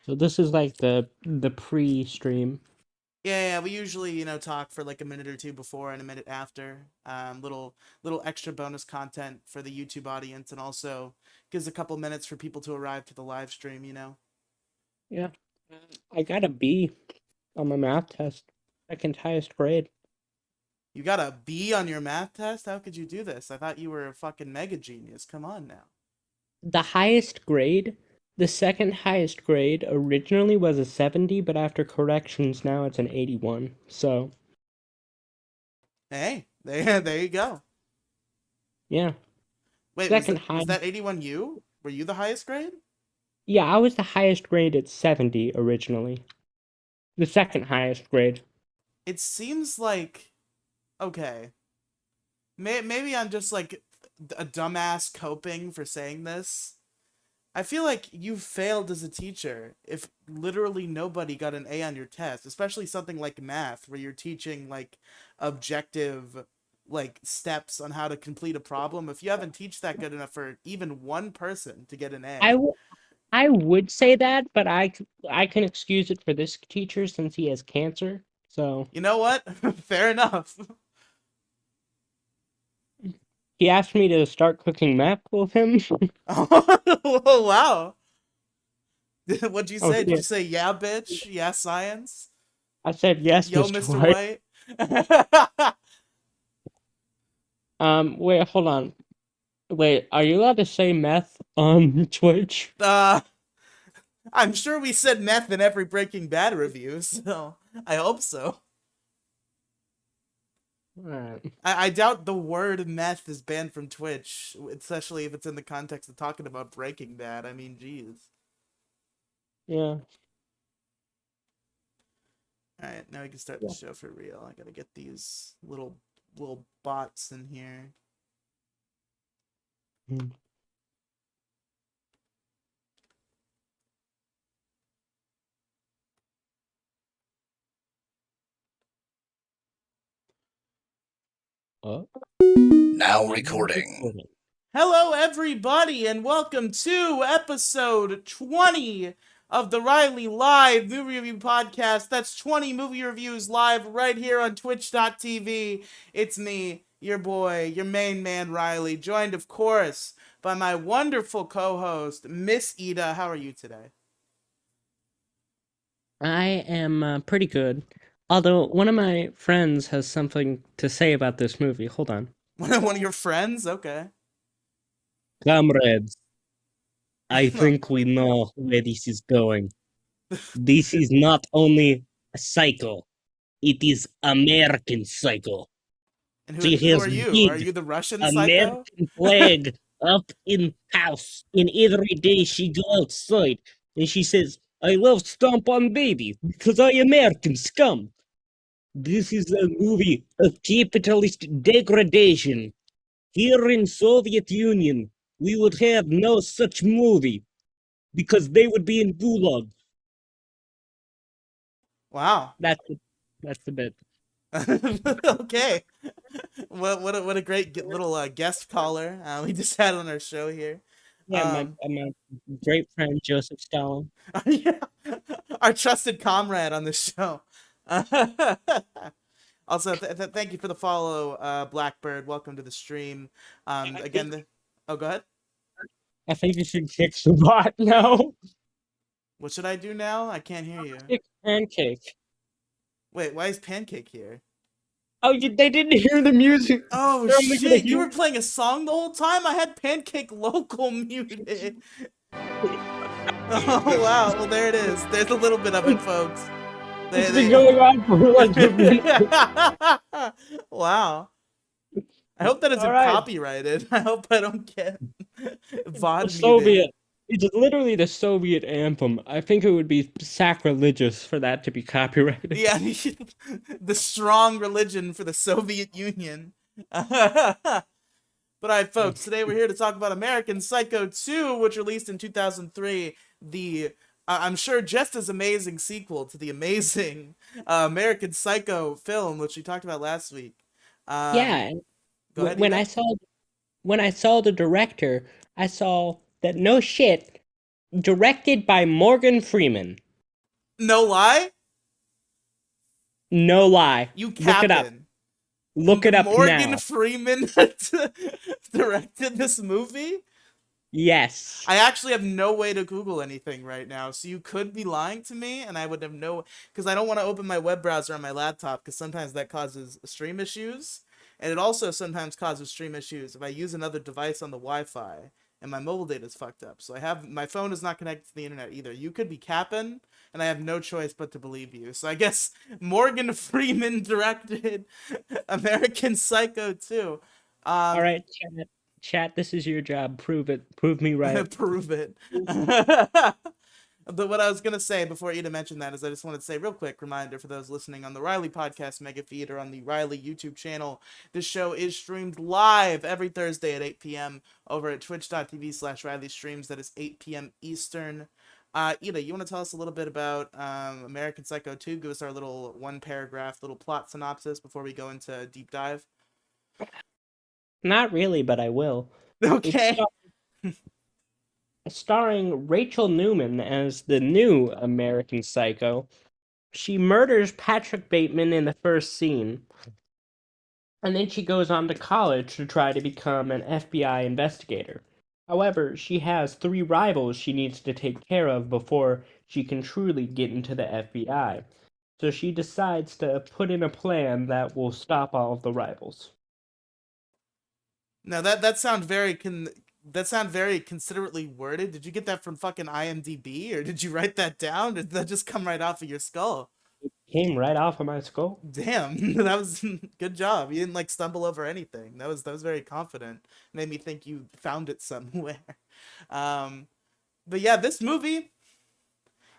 So this is like the pre-stream. Yeah, we usually, talk for like a minute or two before and a minute after. Little extra bonus content for the YouTube audience, and also gives a couple minutes for people to arrive to the live stream. Yeah. I got a B on my math test. Second highest grade. You got a B on your math test? How could you do this? I thought you were a fucking mega genius. Come on now. The highest grade, the second highest grade originally was a 70, but after corrections now it's an 81. So, Hey, there you go. yeah. Wait, was Second that was highest. that 81 you? Were you the highest grade? Yeah, I was the highest grade at 70 originally. The second highest grade. It seems like okay. Maybe I'm just like a dumbass coping for saying this. I feel like you failed as a teacher if literally nobody got an A on your test, especially something like math where you're teaching like objective like steps on how to complete a problem. If you haven't teach that good enough for even one person to get an I, A. w- I would say that, but I can excuse it for this teacher since he has cancer. So, You know what? Fair enough. he asked me to start cooking meth with him. Oh wow. What'd you Oh say? Did you shit. say yeah bitch? Yeah science? I said yes, Yo Mr. Mr. White. White? Wait, hold on. Wait, are you allowed to say meth on Twitch? uh I'm sure we said meth in every Breaking Bad review, so I hope so. Alright. I doubt the word meth is banned from Twitch, especially if it's in the context of talking about Breaking Bad. I mean, geez. Yeah. All right, now we can start the Yeah. show for real. I gotta get these little bots in here. Hmm. Oh, Now now recording. recording. Hello, everybody, and welcome to episode 20 of the Riely Live Movie Review Podcast. That's 20 movie reviews live right here on twitch.tv. It's me, your boy, your main man, Riely, joined, of course, by my wonderful co host, Miss Ida. How are you today? I am pretty good. Although one of my friends has something to say about this movie. Hold on. One of your friends? Okay. Comrades, I think we know where this is going. This is not only a cycle, it is American cycle. And She who are has you? Are big you the Russian psycho? American flag up in house, and every day she go outside and she says, "I love stomp on baby because I American scum." This is a movie of capitalist degradation. Here in Soviet Union, we would have no such movie because they would be in gulag. Wow. That's the, that's the bit. Okay. What a great little guest caller we just had on our show here. Yeah, Um, my great friend Joseph Stalin. yeah, our trusted comrade on the show. Also, thank you for the follow, Blackbird. Welcome to the stream. I Again, think oh, go ahead. I think you should kick the bot now. What should I do now? I can't hear you. Kick pancake. Wait, why is Pancake here? Oh, they didn't hear the music. Oh They're only gonna shit! You hear. were playing a song the whole time. I had Pancake Local muted. Oh wow! Well, there it is. There's a little bit of it, folks. It's been They going on for like a minute. wow. I hope that All isn't right, copyrighted. I hope I don't get the VOD muted. Soviet. It's literally the Soviet anthem. I think it would be sacrilegious for that to be copyrighted. Yeah, the strong religion for the Soviet Union. But alright, folks, today we're here to talk about American Psycho 2, which released in 2003. The I'm sure just as amazing sequel to the amazing American Psycho film, which we talked about last week. Um, Yeah, Go ahead, when I Ida. saw the director, I saw that no shit. Directed by Morgan Freeman. No lie, No lie. you Look it up. capping. Look it up Morgan now. Freeman directed this movie? Yes. I actually have no way to Google anything right now, so you could be lying to me, and I would have no, because I don't want to open my web browser on my laptop, because sometimes that causes stream issues, and it also sometimes causes stream issues if I use another device on the Wi-Fi and my mobile data is fucked up. So I have my phone is not connected to the internet either. You could be capping, and I have no choice but to believe you. So I guess Morgan Freeman directed American Psycho 2. All Um, right, chat. Chat, this is your job. Prove it. Prove me right. Prove it. But what I was gonna say before Ida mentioned that is I just wanted to say real quick reminder for those listening on the Riely podcast mega feed or on the Riely YouTube channel. This show is streamed live every Thursday at 8 p.m. over at twitch.tv/Riely streams. That is 8 p.m. Eastern. Ida, you want to tell us a little bit about American Psycho 2? Give us our little one paragraph little plot synopsis before we go into a deep dive. Not really, but I will. It's Okay. starring Rachel Newman as the new American Psycho. She murders Patrick Bateman in the first scene, and then she goes on to college to try to become an FBI investigator. However, she has three rivals she needs to take care of before she can truly get into the FBI. So she decides to put in a plan that will stop all of the rivals. Now that sounds that sound very considerately worded. Did you get that from fucking IMDb or did you write that down? Did that just come right off of your skull? Came right off of my skull. Damn, that was good job. You didn't like stumble over anything. That was very confident. Made me think you found it somewhere. Um, but yeah, this movie.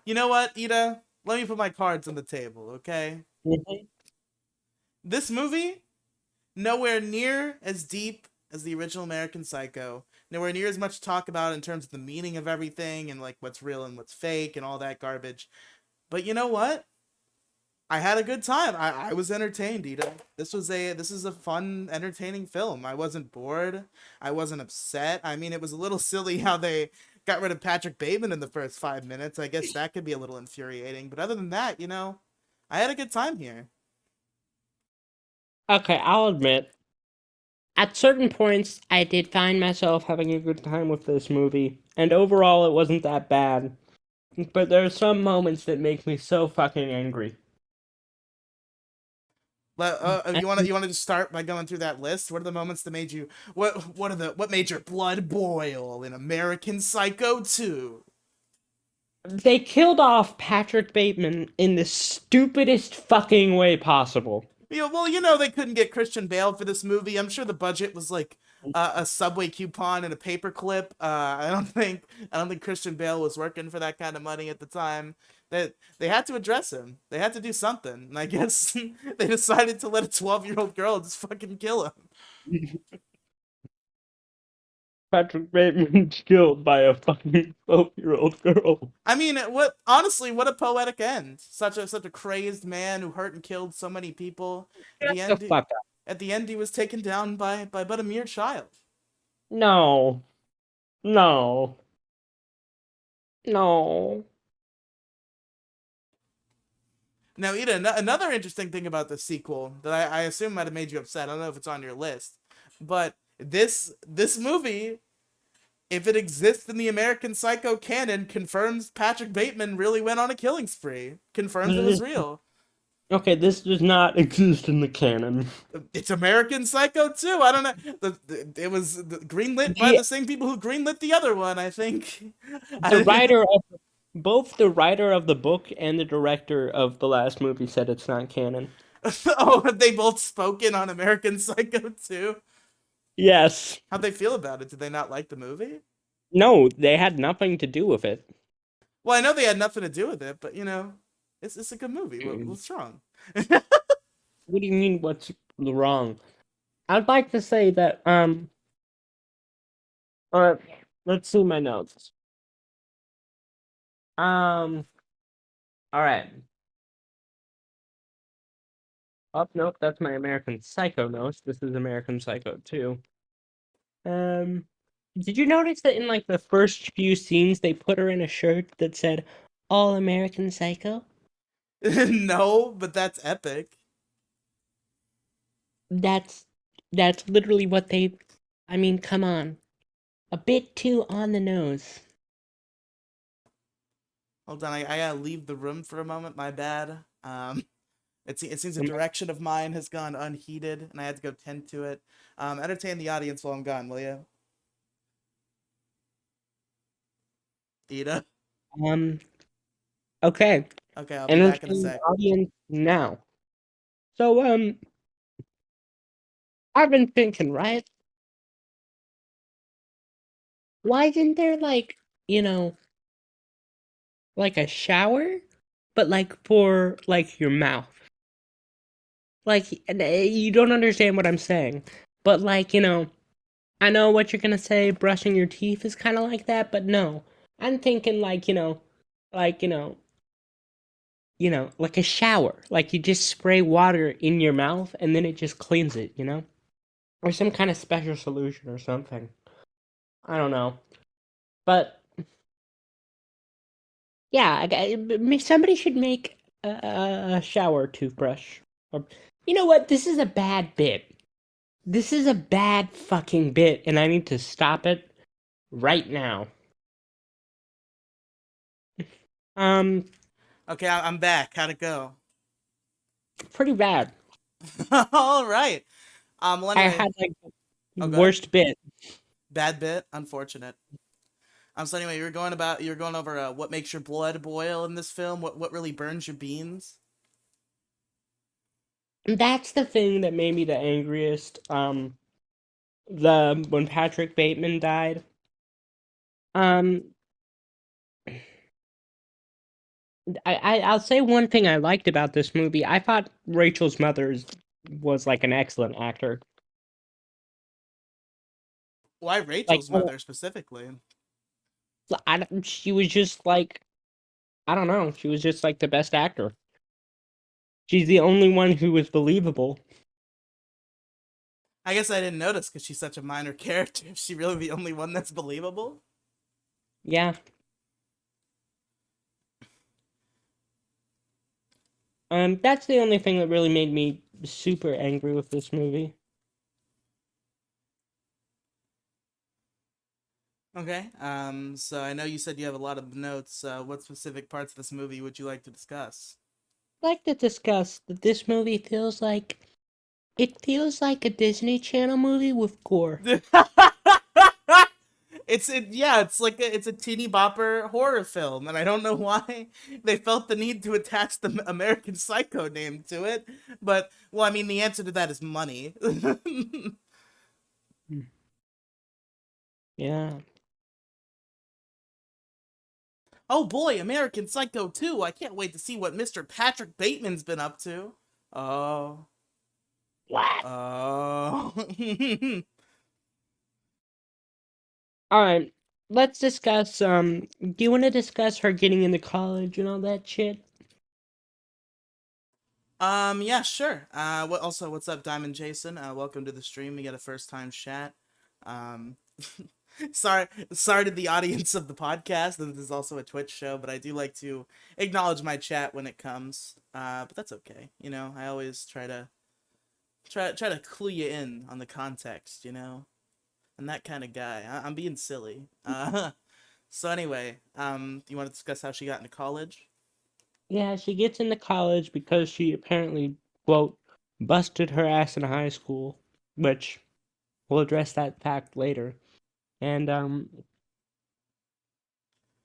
You know what, Ida? Let me put my cards on the table, okay? Mhm. This movie nowhere near as deep as the original American Psycho. Nowhere near as much talk about in terms of the meaning of everything and like what's real and what's fake and all that garbage. But you know what? I had a good time. I was entertained, Ida. This is a fun, entertaining film. I wasn't bored. I wasn't upset. I mean, it was a little silly how they got rid of Patrick Bateman in the first 5 minutes. I guess that could be a little infuriating. But other than that, I had a good time here. Okay, I'll admit, at certain points, I did find myself having a good time with this movie, and overall, it wasn't that bad. But there are some moments that make me so fucking angry. You want to just start by going through that list? What are the moments that made you what made your blood boil in American Psycho 2? They killed off Patrick Bateman in the stupidest fucking way possible. Well, they couldn't get Christian Bale for this movie. I'm sure the budget was like a Subway coupon and a paperclip. I don't think Christian Bale was working for that kind of money at the time. That they had to address him. They had to do something. And I guess they decided to let a 12-year-old girl just fucking kill him. Patrick Bateman killed by a fucking 12-year-old girl. I mean, what a poetic end. Such a crazed man who hurt and killed so many people. At Shut the the end, fuck up. at the end, he was taken down by but a mere child. No. No. No. Now, Ida, another interesting thing about the sequel that I assume might have made you upset. I don't know if it's on your list, but this movie, if it exists in the American Psycho canon, confirms Patrick Bateman really went on a killing spree. Confirms it was real. Okay, this does not exist in the canon. It's American Psycho too. I don't know. It was greenlit by The the same people who greenlit the other one. I think. the writer of both the writer of the book and the director of the last movie said it's not canon. Oh, have they both spoken on American Psycho too? Yes. How'd they feel about it? Did they not like the movie? No, they had nothing to do with it. Well, I know they had nothing to do with it, but it's a good movie. Mm. What's wrong? What do you mean what's wrong? I'd like to say that uh let's see my notes. Um all right. Oh, nope, that's my American Psycho notes. This is American Psycho 2. Um Did you notice that in like the first few scenes they put her in a shirt that said "All American Psycho"? No, but that's epic. That's that's literally what they. I mean, come on, a bit too on the nose. Hold on, I gotta leave the room for a moment. My bad. It seems a Am direction of mine has gone unheeded, and I had to go tend to it. Entertain the audience while I'm gone, will you, Ida? Um. Okay. Okay, I'll be back in a Entertain the sec. audience now. So I've been thinking, right? Why isn't there like you know like a shower, but like for like your mouth? Like you don't understand what I'm saying, but like I know what you're gonna say. Brushing your teeth is kind of like that, but no, I'm thinking like like like a shower. Like you just spray water in your mouth and then it just cleans it. Or some kind of special solution or something. I don't know, but yeah, somebody should make a shower toothbrush. Or you know what? This is a bad bit. This is a bad fucking bit, and I need to stop it right now. Um, Okay, I'm back. How'd it go? pretty bad. All right. Well, I anyway. had like Oh, go ahead. worst bit. Bad bit. Unfortunate. So anyway, you were going over what makes your blood boil in this film. What really burns your beans. That's the thing that made me the angriest. The when Patrick Bateman died. Um, I'll say one thing I liked about this movie. I thought Rachel's mother was like an excellent actor. Why Like Rachel's mother specifically? she was just like I don't know. She was just like the best actor. She's the only one who was believable. I guess I didn't notice because she's such a minor character. Is she really the only one that's believable? Yeah. That's the only thing that really made me super angry with this movie. Okay. So I know you said you have a lot of notes. What specific parts of this movie would you like to discuss? I'd like to discuss that this movie feels like a Disney Channel movie with gore. It's like it's a teeny bopper horror film, and I don't know why they felt the need to attach the American Psycho name to it. But well, I mean, the answer to that is money. Mm. Yeah. Oh boy, American Psycho 2. I can't wait to see what Mr. Patrick Bateman's been up to. Oh. What? Oh. Alright. Let's discuss do you wanna discuss her getting into college and all that shit? Yeah, sure. What's up, Diamond Jason? Welcome to the stream. We got a first time chat. Um, sorry to the audience of the podcast. This is also a Twitch show, but I do like to acknowledge my chat when it comes. But that's okay. I always try to clue you in on the context. I'm that kind of guy. I'm being silly. So anyway, you want to discuss how she got into college? Yeah, she gets into college because she apparently, quote, busted her ass in high school, which we'll address that fact later. And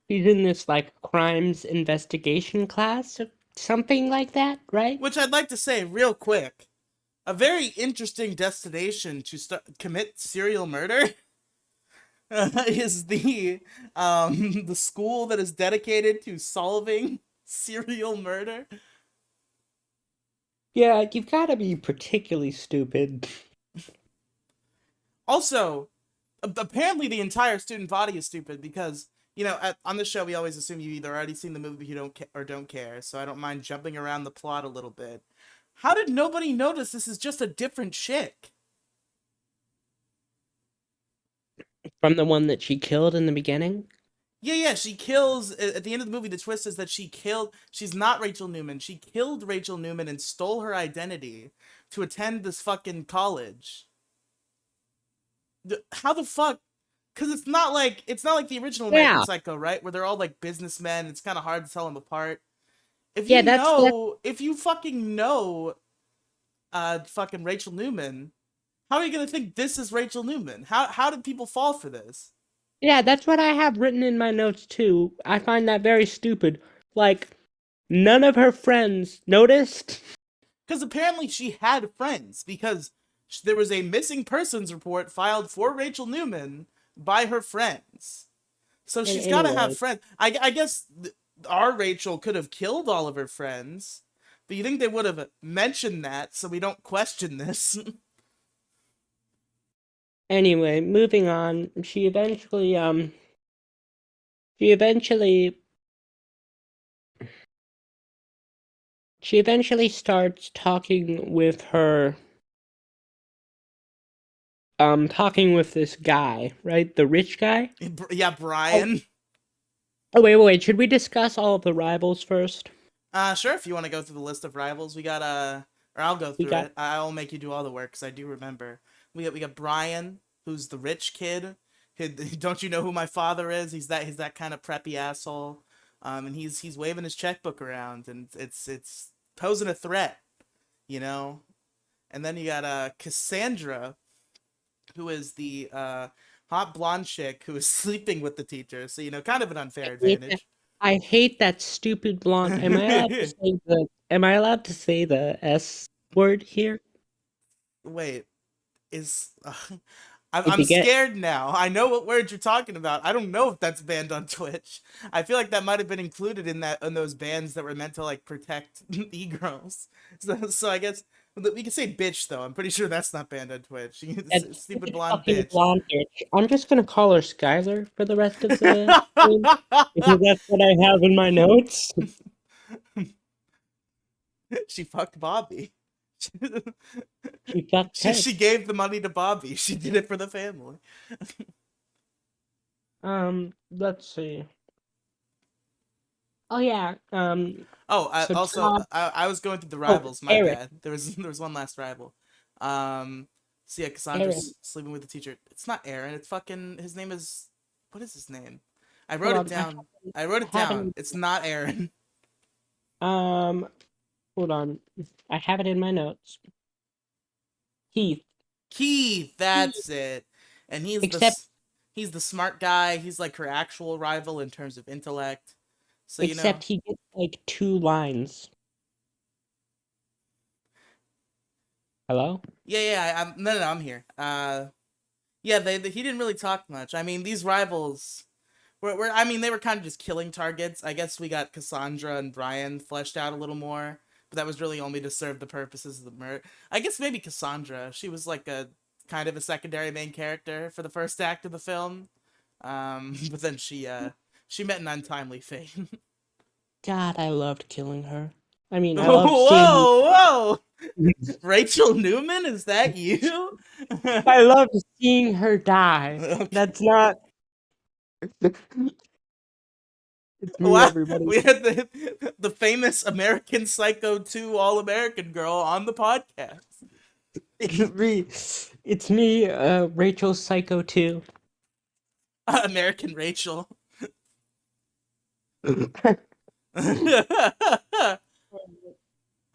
she's in this like crimes investigation class or something like that, right? Which I'd like to say real quick. A very interesting destination to commit serial murder is the school that is dedicated to solving serial murder. Yeah, you've got to be particularly stupid. Also, apparently the entire student body is stupid because on this show we always assume you either already seen the movie you or don't care. So I don't mind jumping around the plot a little bit. How did nobody notice this is just a different chick? From the one that she killed in the beginning? Yeah, yeah, she kills at the end of the movie. The twist is that she killed. She's not Rachel Newman. She killed Rachel Newman and stole her identity to attend this fucking college. How the fuck? Because it's not like the original American Yeah. Psycho, right? Where they're all like businessmen. It's kind of hard to tell them apart. Yeah, that's If you fucking know, fucking Rachel Newman, how are you gonna think this is Rachel Newman? How did people fall for this? yeah, that's what I have written in my notes too. I find that very stupid. Like, none of her friends noticed. Because apparently she had friends because there was a missing persons report filed for Rachel Newman by her friends. So And she's got to have anyway, friends. I guess our Rachel could have killed all of her friends, but you think they would have mentioned that so we don't question this? moving on. She eventually she eventually starts talking with this guy, right? The rich guy? Yeah, Oh, Brian. wait. Should we discuss all of the rivals first? Sure. If you want to go through the list of rivals, we got or I'll go We through got it. I'll make you do all the work because I do remember. We got Brian, who's the rich kid. Don't you know who my father is? He's that kind of preppy asshole. And he's waving his checkbook around, and it's posing a threat, you know. And then you got Cassandra, who is the hot blonde chick who is sleeping with the teacher. So kind of an unfair hate that. advantage. I hate that stupid blonde. Am I allowed to say the S word here? Wait, is If I'm you get scared now. I know what word you're talking about. I don't know if that's banned on Twitch. I feel like that might have been included in those bans that were meant to like protect e-girls. So I guess we can say bitch though. I'm pretty sure that's not banned on Twitch. that Stupid stupid blonde fucking bitch. blonde bitch, I'm just gonna call her Skylar for the rest of the game because that's what I have in my notes. She fucked Bobby. She fucked her. She gave the money to Bobby. She did it for the family. Let's see. Oh yeah. Oh, So Todd. I was going through the Oh, rivals. My Eric. bad. There was one last rival. Um, so yeah, Aaron. Cassandra's sleeping with the teacher. It's not Aaron. It's fucking. His name is. What is his name? I Hold wrote it on. down. I wrote I it have it. down. It's not Aaron. Um. Hold on. I have it in my notes. Keith. Keith. Keith. That's it. And Except he's the smart guy. He's like her actual rival in terms of intellect. So except he gets like two lines. Hello? yeah, yeah. I'm no, no, no, I'm here. Yeah, he didn't really talk much. I mean, these rivals I mean, they were kind of just killing targets. I guess we got Cassandra and Brian fleshed out a little more, but that was really only to serve the purposes of the murder. I guess maybe Cassandra. She was like a kind of a secondary main character for the first act of the film. But then she met an untimely fate. God, I loved killing her. I mean, I loved seeing. Whoa, whoa! Rachel Newman, is that you? I loved seeing her die. Okay. That's not. It's me, Wow, everybody. we had the famous American Psycho 2 All American girl on the podcast. It's me. It's me, Rachel Psycho 2. American Rachel. But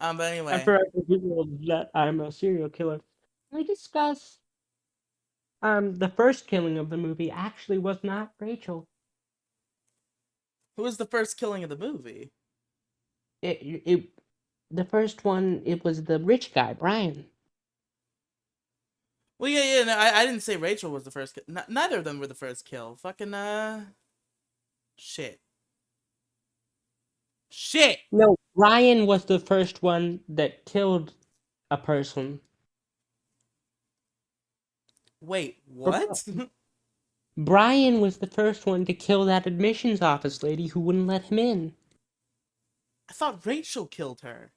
I anyway, forever revealed that I'm a serial killer. Can we discuss the first killing of the movie actually was not Rachel. who was the first killing of the movie? It the first one it was the rich guy, Brian. Well, yeah, yeah. No, I didn't say Rachel was the first. Neither of them were the first kill. Fucking shit, shit. No, Brian was the first one that killed a person. Wait, Or what? Brian was the first one to kill that admissions office lady who wouldn't let him in. I thought Rachel killed her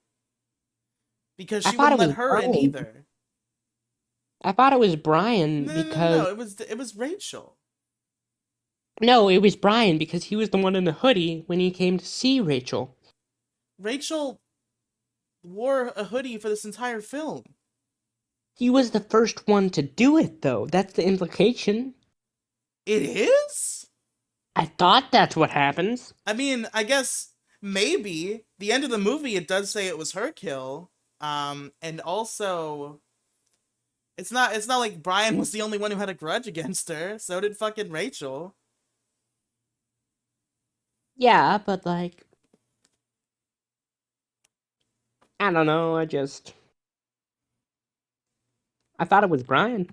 because I she thought wouldn't it let was her in Brian. either. I thought it was Brian No, no, no, no. because It was Rachel. No, it was Brian because he was the one in the hoodie when he came to see Rachel. Rachel wore a hoodie for this entire film. He was the first one to do it, though. That's the implication. It is? I thought that's what happens. I mean, I guess maybe the end of the movie it does say it was her kill. And also it's not like Brian was the only one who had a grudge against her. So did fucking Rachel. Yeah, but like, I don't know. I thought it was Brian.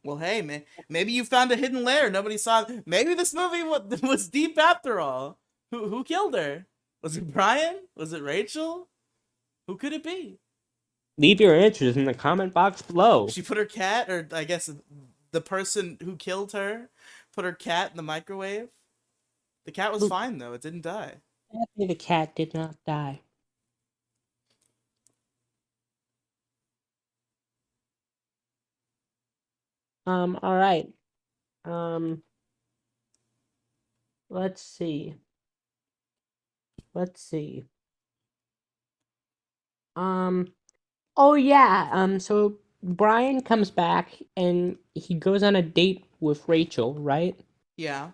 Well, hey, man, maybe you found a hidden lair nobody saw. Maybe this movie was deep after all. Who killed her? Was it Brian? Was it Rachel? Who could it be? Leave your answers in the comment box below. She put her cat, or I guess the person who killed her, put her cat in the microwave. The cat was Look, fine though; it didn't die. sadly, the cat did not die. All right. Um, let's see. Let's see. Um, oh yeah. So Brian comes back and he goes on a date with Rachel, right? Yeah,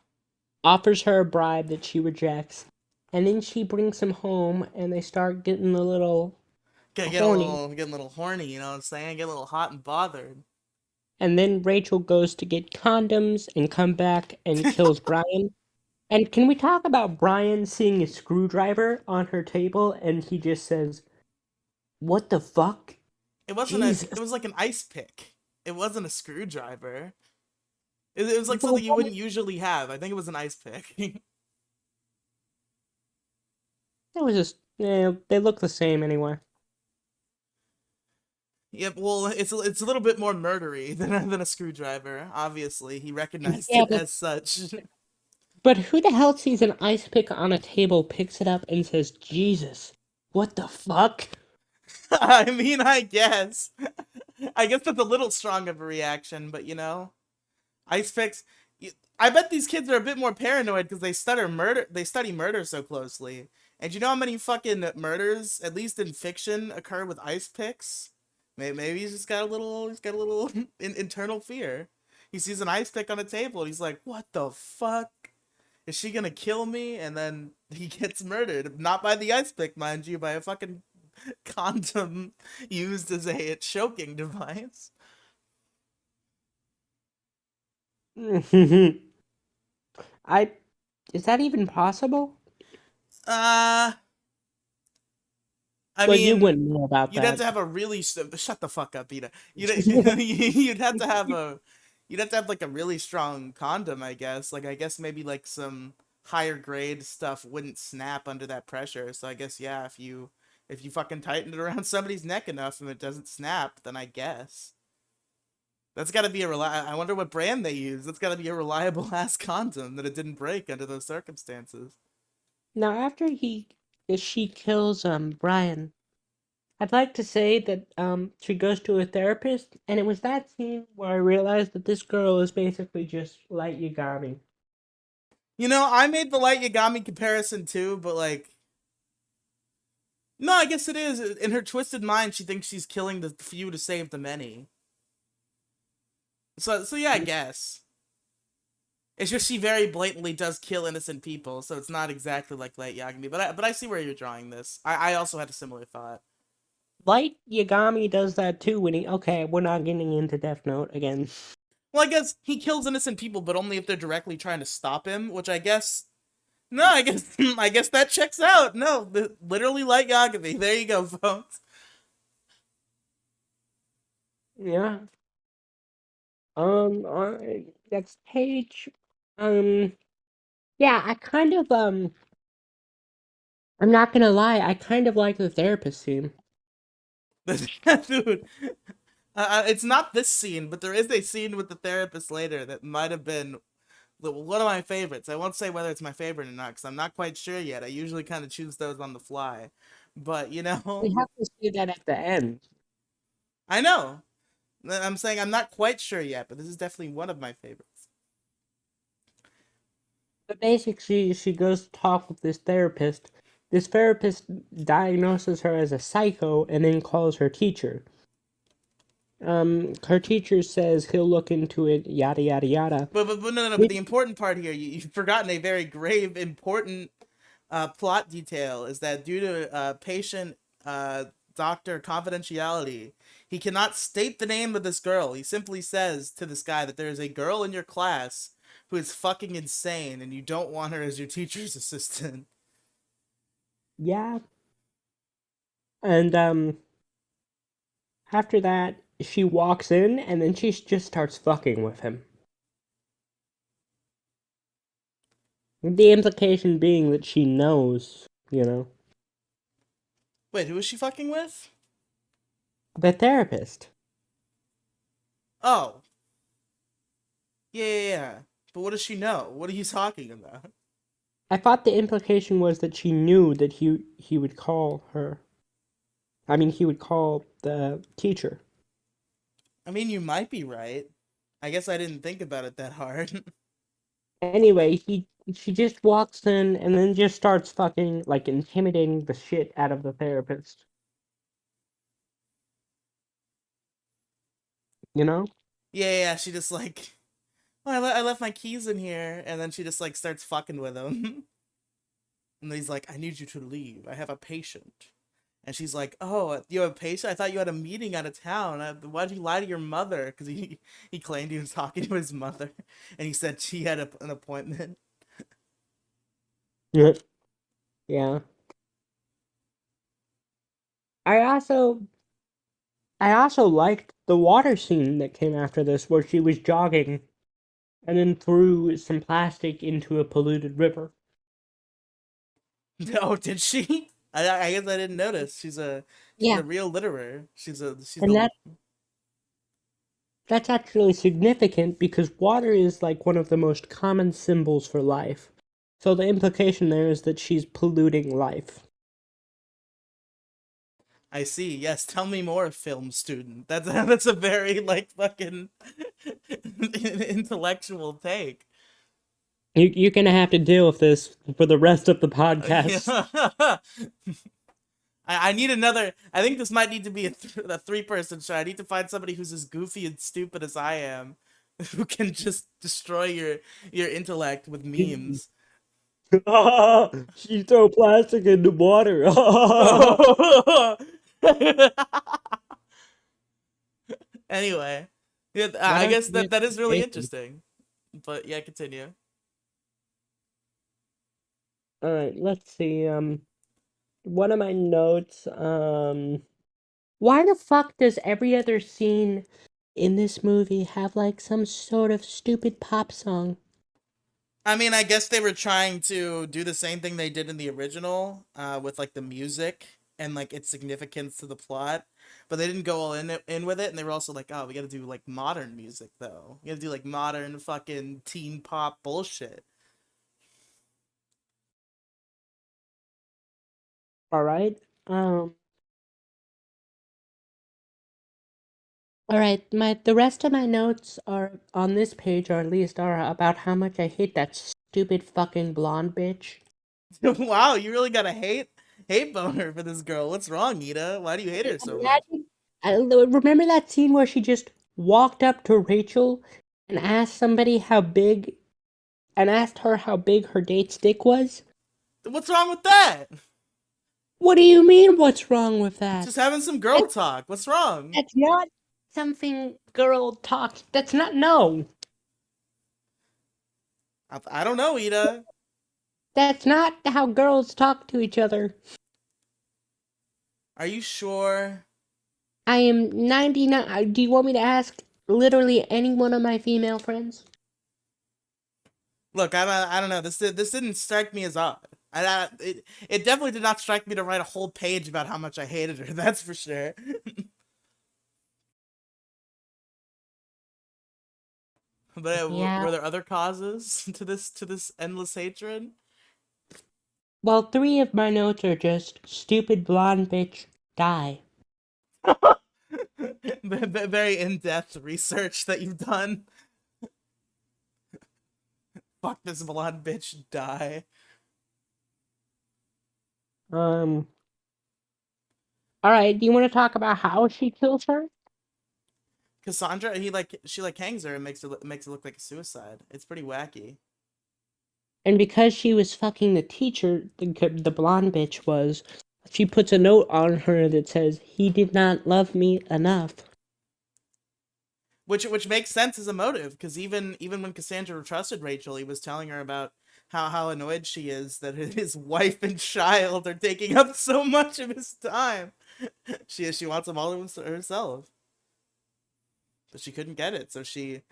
Offers her a bribe that she rejects, and then she brings him home and they start getting a little horny. get a little horny. You know what I'm saying? Get a little hot and bothered. And then Rachel goes to get condoms and come back and kills Brian. And can we talk about Brian seeing a screwdriver on her table and he just says, "What the fuck? It wasn't a. Jesus." It was like an ice pick. It wasn't a screwdriver. It was like Well, something you wouldn't usually have. I think it was an ice pick. it was just, yeah, they look the same anyway. Yep. Well, it's a little bit more murdery than a screwdriver. Obviously, he recognized Yeah, it as such. but who the hell sees an ice pick on a table, picks it up, and says, "Jesus, what the fuck?" I mean, I guess. I guess that's a little strong of a reaction, but you know, ice picks. I bet these kids are a bit more paranoid because they stutter murder. They study murder so closely. And you know how many fucking murders, at least in fiction, occur with ice picks? Maybe he's just got a little. He's got a little internal fear. He sees an ice pick on a table and he's like, "What the fuck? Is she gonna kill me?" And then he gets murdered, not by the ice pick, mind you, by a fucking condom used as a choking device. I Is that even possible? Uh, I Well, you mean, wouldn't know about you'd have that. to have a really shut the fuck up, Ida. You'd have to have a you'd have to have like a really strong condom, I guess. Like I guess maybe like some higher grade stuff wouldn't snap under that pressure. So I guess yeah, if you fucking tighten it around somebody's neck enough and it doesn't snap, then I guess. That's got to be I wonder what brand they use. That's got to be a reliable ass condom that it didn't break under those circumstances. Now, after she kills Brian, I'd like to say that she goes to a therapist, and it was that scene where I realized that this girl is basically just Light Yagami. You know, I made the Light Yagami comparison too, but like, no, I guess it is. In her twisted mind, she thinks she's killing the few to save the many. So yeah, I guess. It's just she very blatantly does kill innocent people, so it's not exactly like Light Yagami. But I see where you're drawing this. I also had a similar thought. Light Yagami does that too when he. Okay, we're not getting into Death Note again. Well, I guess he kills innocent people, but only if they're directly trying to stop him, which I guess. No, I guess I guess that checks out. No, literally Light Yagami. There you go, folks. Yeah. Next page. Um, yeah, I kind of I'm not gonna lie, I kind of like the therapist scene. Dude, it's not this scene, but there is a scene with the therapist later that might have been one of my favorites. I won't say whether it's my favorite or not because I'm not quite sure yet. I usually kind of choose those on the fly, but you We know, have to see that at the end. I know. I'm saying I'm not quite sure yet, but this is definitely one of my favorites. But basically, she goes to talk with this therapist. This therapist diagnoses her as a psycho and then calls her teacher. Her teacher says he'll look into it, yada yada yada. But no. But the important part here, you've forgotten a very grave, important plot detail is that due to patient doctor confidentiality, he cannot state the name of this girl. He simply says to this guy that there is a girl in your class who is fucking insane and you don't want her as your teacher's assistant. Yeah, and after that, she walks in and then she just starts fucking with him. The implication being that she knows, you know, Wait, who is she fucking with? the therapist. Oh, yeah. But what does she know? What are you talking about? I thought the implication was that she knew that he would call her. I mean, he would call the teacher. I mean, you might be right. I guess I didn't think about it that hard. Anyway, she just walks in and then just starts fucking like intimidating the shit out of the therapist. You know? Yeah. She just like, oh, I left my keys in here, and then she just like starts fucking with him. And he's like, I need you to leave. I have a patient. And she's like, oh, you have a patient? I thought you had a meeting out of town. Why'd you lie to your mother? Because he claimed he was talking to his mother. And he said she had an appointment. Yeah. Yeah. I also I also liked the water scene that came after this where she was jogging and then threw some plastic into a polluted river. Oh, did she? I guess I didn't notice. She's Yeah. a real litterer. She's And the that's actually significant because water is like one of the most common symbols for life. So the implication there is that she's polluting life. I see. Yes, tell me more, film student. That's a very like fucking intellectual take. You're gonna have to deal with this for the rest of the Yeah. podcast. I need another. I think this might need to be a three-person show. I need to find somebody who's as goofy and stupid as I am, who can just destroy your intellect with memes. She throw plastic into water. Anyway, yeah, What I else guess do we have that to is really say? interesting. But yeah, continue. All right, let's see. One of my notes. Why the fuck does every other scene in this movie have like some sort of stupid pop song? I mean, I guess they were trying to do the same thing they did in the original, with like the music and like its significance to the plot, but they didn't go all in with it, and they were also like, oh, we got to do like modern music though. We got to do like modern fucking teen pop bullshit. All right. Um. All right. The rest of my notes are on this page, or at least are about how much I hate that stupid fucking blonde bitch. Wow, you really got a hate boner for this girl. What's wrong, Ida? Why do you hate her so much? Imagine. Remember that scene where she just walked up to Rachel and asked her how big her date's dick was? What's wrong with that? What do you mean? What's wrong with that? Just having some girl That, talk. What's wrong? that's not something girl talks. That's not no. I don't know, Ida. That's not how girls talk to each other. Are you sure? I am 99. Do you want me to ask literally any one of my female friends? Look, I don't know. This didn't strike me as odd. It definitely did not strike me to write a whole page about how much I hated her. That's for sure. But Yeah. were there other causes to this endless hatred? Well, three of my notes are just stupid blonde bitch die. Very in depth research that you've done. Fuck this blonde bitch, die. Um. All right. Do you want to talk about how she kills her? Cassandra, she like hangs her and makes it look like a suicide. It's pretty wacky. And because she was fucking the teacher, the blonde bitch was, she puts a note on her that says, "He did not love me enough." Which makes sense as a motive, because even when Cassandra trusted Rachel, he was telling her about how annoyed she is that his wife and child are taking up so much of his time. She wants them all to herself, but she couldn't get it, so she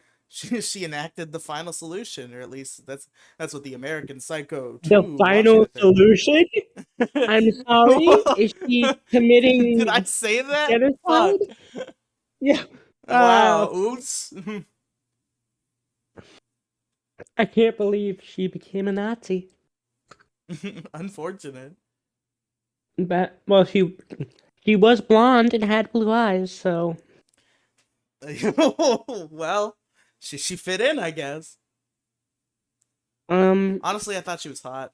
enacted the final solution, or at least that's what the American Psycho The 2 final watching thing. solution? I'm sorry? Is she Did I committing say that? Fuck. genocide? Yeah. Wow. Oops. I can't believe she became a Nazi. Unfortunate. But, well, she was blonde and had blue eyes, so Well, she fit in, I guess. um Honestly, I thought she was hot.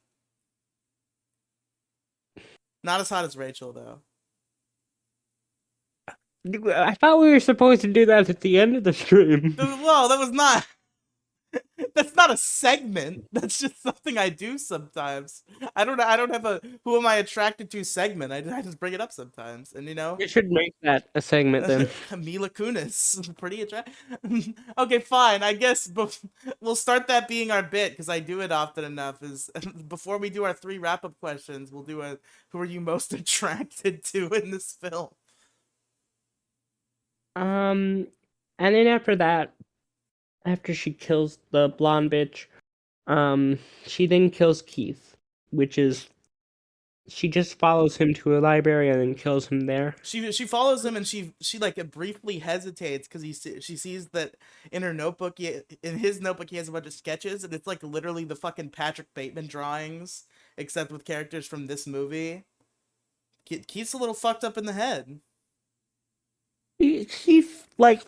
Not as hot as Rachel, though. I thought we were supposed to do that at the end of the stream. Whoa, that was not. That's not a segment. That's just something I do sometimes. I don't have a "Who am I attracted to" segment. I just bring it up sometimes, and You should make that a segment then. Mila Kunis, pretty attractive. Okay, fine. I guess we'll start that being our bit, because I do it often enough. Is before we do our 3 wrap up questions, we'll do a "Who are you most attracted to in this film?" Um, and then after that, after she kills the blonde bitch, she then kills Keith, which is she just follows him to a library and then kills him there. She follows him, and she like briefly hesitates, because she sees that in her notebook, in his notebook, he has a bunch of sketches, and it's like literally the fucking Patrick Bateman drawings, except with characters from this movie. Keith's a little fucked up in the head. She like,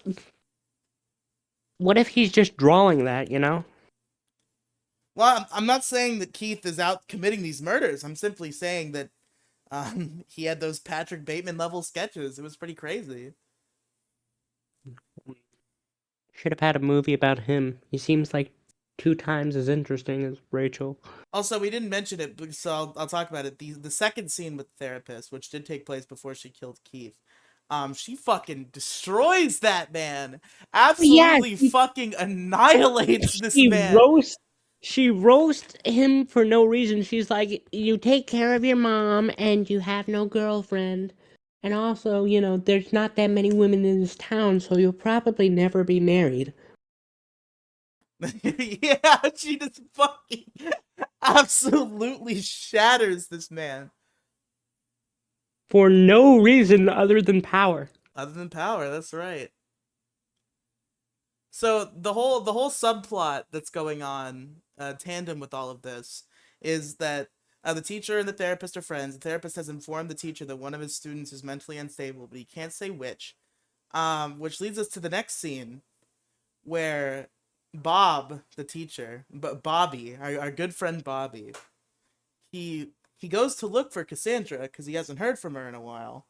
what if he's just drawing that, you know? Well, I'm not saying that Keith is out committing these murders. I'm simply saying that he had those Patrick Bateman level sketches. It was pretty crazy. Should have had a movie about him. He seems like 2 times as interesting as Rachel. Also, we didn't mention it, so I'll talk about it. The second scene with the therapist, which did take place before she killed Keith, she fucking destroys that man. Yeah, Absolutely fucking annihilates this she man. roasts she roasts him for no reason. She's like, "You take care of your mom and you have no girlfriend. And also, there's not that many women in this town, so you'll probably never be married." Yeah, she just fucking absolutely shatters this man. For no reason other than power. Other than power, that's right. So the whole subplot that's going on, tandem with all of this, is that the teacher and the therapist are friends. The therapist has informed the teacher that one of his students is mentally unstable, but he can't say which. Which leads us to the next scene, where Bob, the teacher, Bobby, our good friend Bobby, he goes to look for Cassandra because he hasn't heard from her in a while.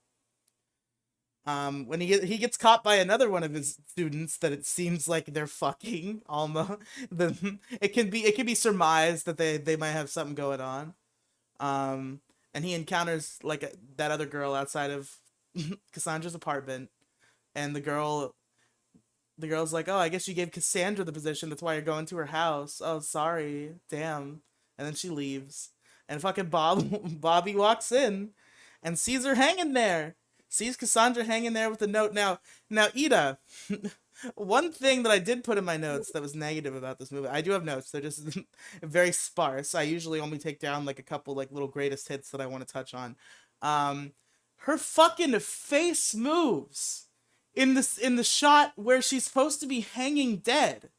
When he gets caught by another one of his students, that it seems like they're fucking almost. It can be surmised that they might have something going on. And he encounters like that other girl outside of Cassandra's apartment, and the girl's like, "Oh, I guess you gave Cassandra the position. That's why you're going to her house. Oh, sorry, damn." And then she leaves, and fucking Bobby walks in, and sees her hanging there. Sees Cassandra hanging there with a note. Now, Ida, one thing that I did put in my notes that was negative about this movie. I do have notes. They're just very sparse. I usually only take down like a couple like little greatest hits that I want to touch on. Um, Her fucking face moves in the shot where she's supposed to be hanging dead.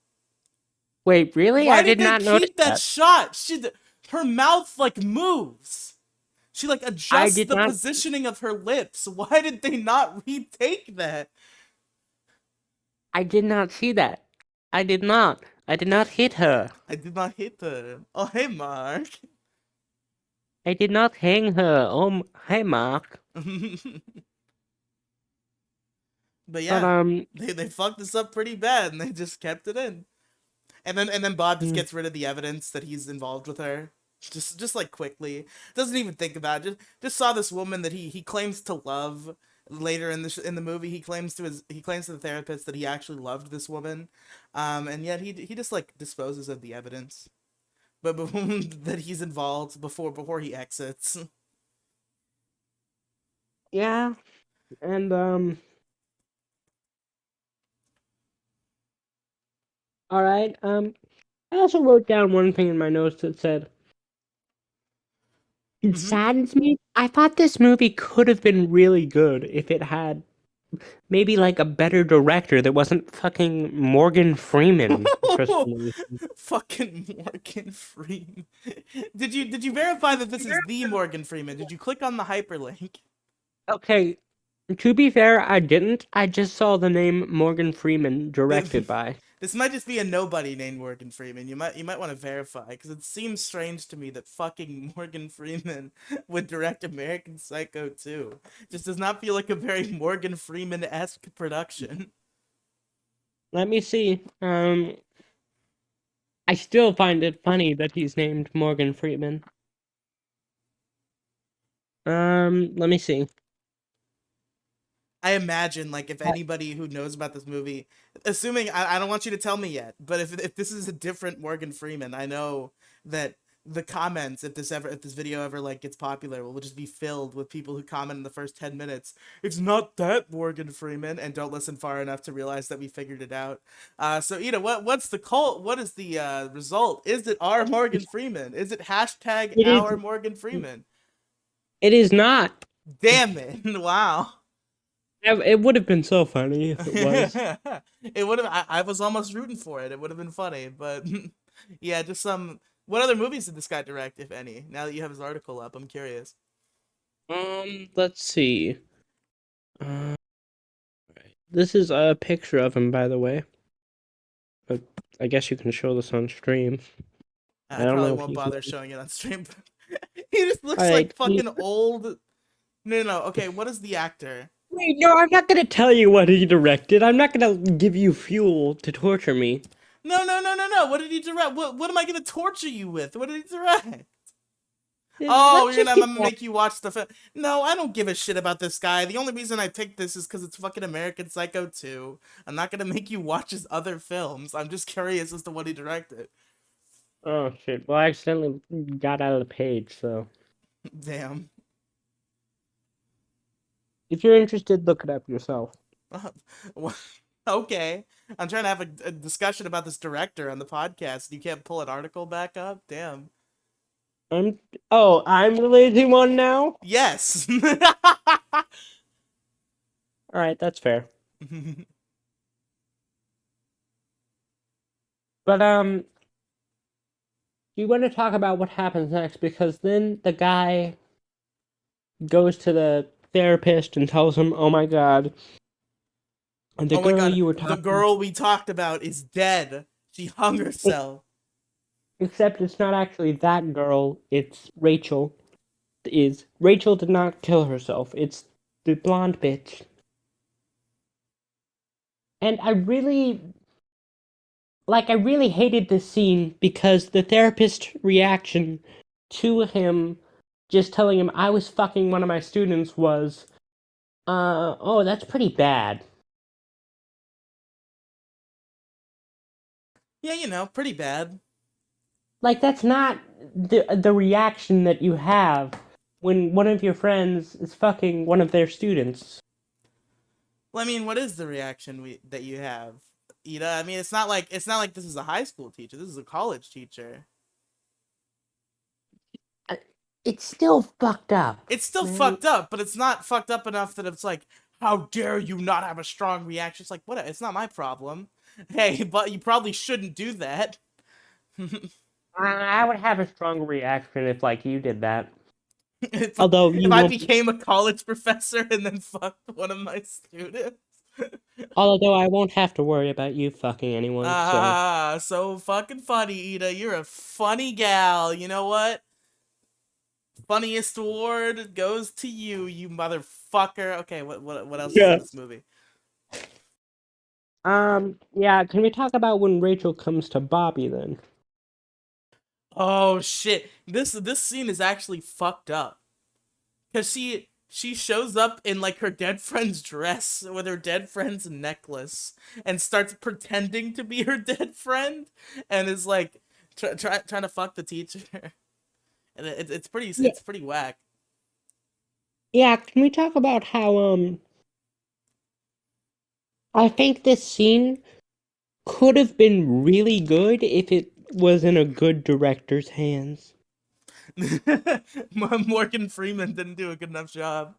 Wait, really? Why I did did they not notice keep that that. shot? Her mouth like moves. She like I adjusts did the not. positioning of her lips. Why did they not retake that? I did not see that. I did not. I did not hit her. I did not hit her. Oh, hey, Mark. I did not hang her. Hey, Mark. But But yeah, they fucked this up pretty bad, and they just kept it in. And then Bob just hmm, gets rid of the evidence that he's involved with her. Just like quickly. Doesn't even think about it. Just saw this woman that he claims to love. Later in the movie, he claims to the therapist that he actually loved this woman, and yet he just like disposes of the evidence, but that he's involved before he exits. yeah, and all right. I also wrote down one thing in my notes that said it Mm-hmm. saddens me. I thought this movie could have been really good if it had maybe like a better director that wasn't fucking Morgan Freeman for some reason. Fucking Morgan Freeman. Did you verify that this is the Morgan Freeman? Did you click on the hyperlink? Okay, to be fair, I didn't. I just saw the name Morgan Freeman directed by. This might just be a nobody named Morgan Freeman. You might want to verify because it seems strange to me that fucking Morgan Freeman would direct American Psycho 2. Just does not feel like a very Morgan Freeman-esque production. Let me see. I still find it funny that he's named Morgan Freeman. Let me see. I imagine like if anybody who knows about this movie, assuming I don't want you to tell me yet, but if this is a different Morgan Freeman, I know that the comments if this video ever like gets popular will just be filled with people who comment in the first 10 minutes. It's not that Morgan Freeman and don't listen far enough to realize that we figured it out. So what's the cult? What is the result? Is it our Morgan Freeman? Is it hashtag It is. our Morgan Freeman? It is not. Damn it! Wow. It would have been so funny if it was. It would have. I was almost rooting for it. It would have been funny, but yeah, just some. What other movies did this guy direct, if any? Now that you have his article up, I'm curious. Let's see. Uh, this is a picture of him, by the way. But I guess you can show this on stream. I I don't probably know if won't you can. bother showing it on stream. He just All looks right. like fucking old. No, no, no. Okay, what is the actor? Wait, no, I'm not gonna tell you what he directed. I'm not gonna give you fuel to torture me. No, no, no, no, no. What did he direct? What am I gonna torture you with? What did he direct? Oh, Let's just I'm keep gonna walking. make you watch the film. No, I don't give a shit about this guy. The only reason I picked this is because it's fucking American Psycho 2. I'm not gonna make you watch his other films. I'm just curious as to what he directed. Oh shit! Well, I accidentally got out of the page. So Damn. if you're interested, look it up yourself. Okay. I'm trying to have a discussion about this director on the podcast. You can't pull an article back up? Damn. I'm. Oh, I'm the lazy one now. Yes. All right, that's fair. But you want to talk about what happens next because then the guy goes to the therapist and tells him, "Oh my God, the Oh my girl god, you were the talking." girl we talked about is dead. She hung herself. Except it's not actually that girl. It's Rachel. Is Rachel did not kill herself. It's the blonde bitch. And I really hated this scene because the therapist reaction to him just telling him I was fucking one of my students was, oh, that's pretty bad. Yeah, pretty bad. Like that's not the reaction that you have when one of your friends is fucking one of their students. Well, I mean, what is the reaction that you have? I mean, it's not like this is a high school teacher. This is a college teacher. Uh, It's still fucked up, It's still man. fucked up, but it's not fucked up enough that it's like, how dare you not have a strong reaction? It's like, what? It's not my problem. Hey, but you probably shouldn't do that. I would have a strong reaction if like you did that. if Although if you I won't. became a college professor and then fucked one of my students. Although I won't have to worry about you fucking anyone, so Ah, so fucking funny, Ida. You're a funny gal. You know what? Funniest award goes to you, you motherfucker. Okay, what else is in this yes. movie? Yeah, can we talk about when Rachel comes to Bobby then? Oh shit. This scene is actually fucked up. Cause she shows up in like her dead friend's dress with her dead friend's necklace and starts pretending to be her dead friend and is like trying to fuck the teacher. And Yeah, it's pretty whack. yeah, can we talk about how I think this scene could have been really good if it was in a good director's hands. Morgan Freeman didn't do a good enough job.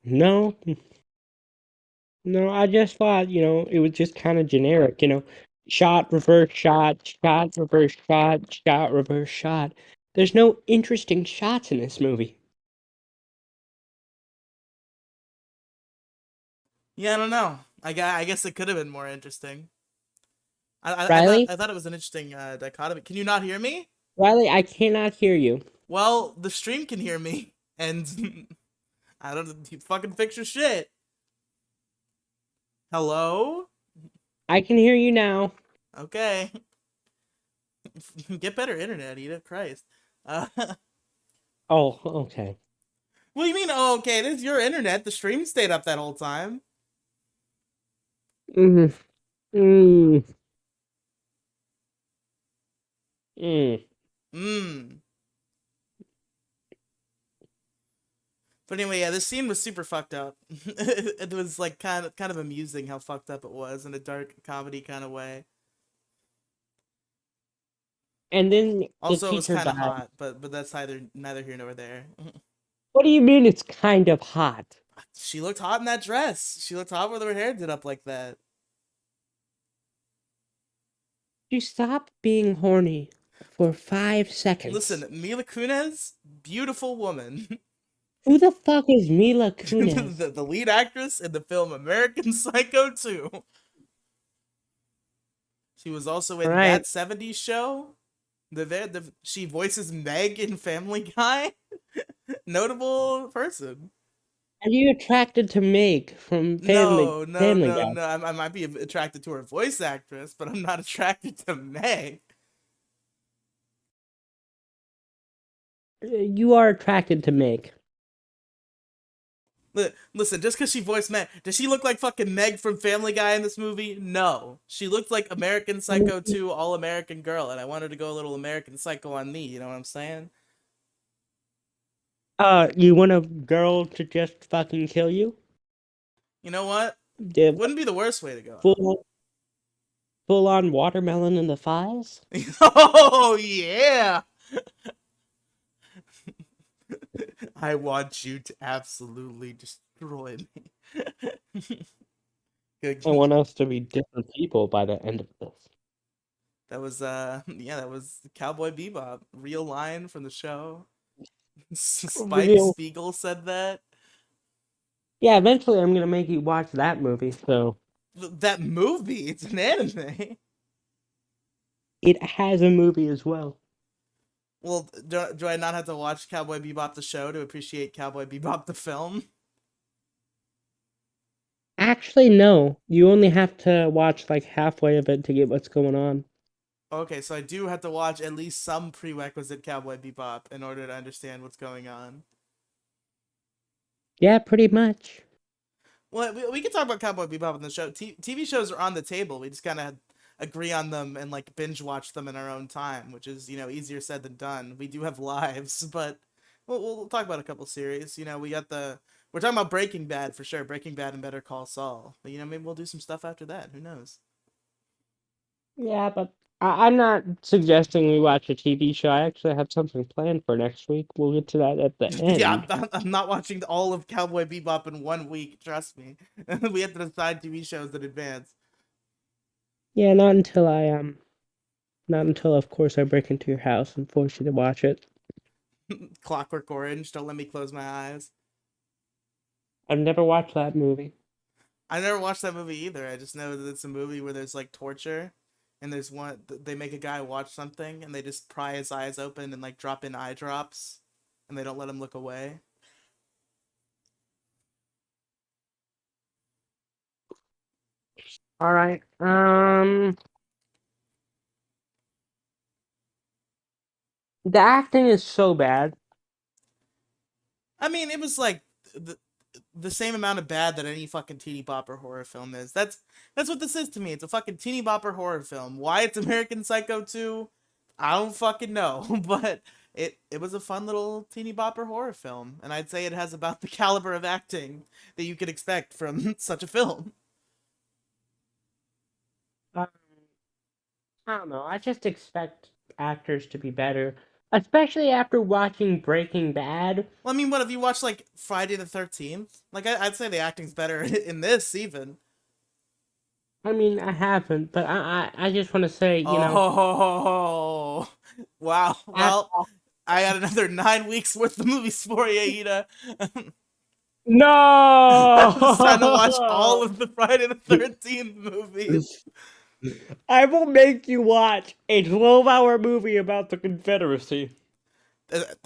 No, no, I just thought, it was just kind of generic, shot, reverse shot, shot, reverse shot, shot, reverse shot. There's no interesting shots in this movie. Yeah, I don't know. I guess it could have been more interesting. Riley? I thought it was an interesting dichotomy. Can you not hear me? Riley, I cannot hear you. Well, the stream can hear me, and I don't you fucking fix your shit. Hello? I can hear you now. Okay. Get better internet, Ida. Christ. What Oh, okay. do you mean? Oh, okay. This is your internet. The stream stayed up that whole time. Mm, mm, mm. Hmm. But anyway, yeah, this scene was super fucked up. It was like kind of amusing how fucked up it was in a dark comedy kind of way. And then the Also, it was teacher kind of died. hot, but that's neither here nor there. What do you mean it's kind of hot? She looked hot in that dress. She looked hot with her hair did up like that. You stop being horny for 5 seconds. Listen, Mila Kunis, beautiful woman. Who the fuck is Mila Kunis? The lead actress in the film American Psycho 2. She was also All in right. That 70s Show. She voices Meg in Family Guy. Notable person. Are you attracted to Meg from No, no, Family no, Guy? no. I might be attracted to her voice actress, but I'm not attracted to Meg. You are attracted to Meg. Listen, just because she voiced Meg, does she look like fucking Meg from Family Guy in this movie? No. She looked like American Psycho 2 All American Girl, and I wanted to go a little American Psycho on me, you know what I'm saying? You want a girl to just fucking kill you? You know what? The Wouldn't be the worst way to go out. full full on watermelon in the thighs? Oh, yeah! I want you to absolutely destroy me. I want us to be different people by the end of this. That was yeah, that was Cowboy Bebop, real line from the show. Spike Real. Spiegel said that. Yeah, eventually I'm gonna make you watch that movie, so That movie, it's an anime. it has a movie as well. Well, do I not have to watch Cowboy Bebop the show to appreciate Cowboy Bebop the film? Actually, no. You only have to watch like halfway of it to get what's going on. Okay, so I do have to watch at least some prerequisite Cowboy Bebop in order to understand what's going on. Yeah, pretty much. Well, we can talk about Cowboy Bebop on the show. TV shows are on the table. We just kind of agree on them and like binge watch them in our own time, which is easier said than done. We do have lives, but we'll talk about a couple series. We got we're talking about Breaking Bad for sure. Breaking Bad and Better Call Saul. But maybe we'll do some stuff after that. Who knows? Yeah, but I'm not suggesting we watch a TV show. I actually have something planned for next week. We'll get to that at the Yeah, end. I'm not watching all of Cowboy Bebop in 1 week. Trust me. We have to decide TV shows in advance. Yeah, not until of course I break into your house and force you to watch it. Clockwork Orange. Don't let me close my eyes. I've never watched that movie. I never watched that movie either. I just know that it's a movie where there's like torture, and there's one they make a guy watch something, and they just pry his eyes open and like drop in eye drops, and they don't let him look away. All right. The acting is so bad. I mean, it was like the same amount of bad that any fucking teeny bopper horror film is. That's what this is to me. It's a fucking teeny bopper horror film. Why it's American Psycho 2, I don't fucking know, but it was a fun little teeny bopper horror film, and I'd say it has about the caliber of acting that you could expect from such a film. Um, I don't know. I just expect actors to be better, especially after watching Breaking Bad. Well, I mean, what have you watched like Friday the 13th? Like I'd say the acting's better in this even. I mean, I haven't, but I just want to say, Oh, wow. at, Well, I got another 9 weeks worth of movies for you, Ida. It's time to watch all no! of the Friday the 13th movies. I will make you watch a 12-hour movie about the Confederacy.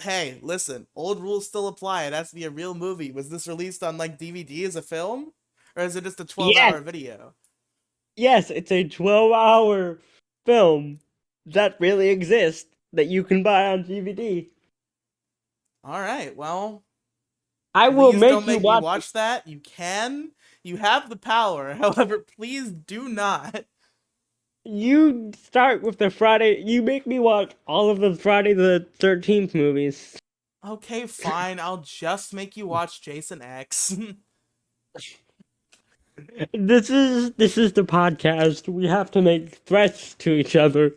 Hey, listen, old rules still apply. It has to be a real movie. Was this released on like DVD as a film? Or is it just a 12 Yes, hour video? yes, it's a 12-hour film that really exists that you can buy on DVD. All right, well, I will please don't make you make me watch it. watch that. You can. You have the power. However, please do not. You start with the Friday. You make me watch all of the Friday the 13th movies. Okay, fine. I'll just make you watch Jason X. This is the podcast. We have to make threats to each other.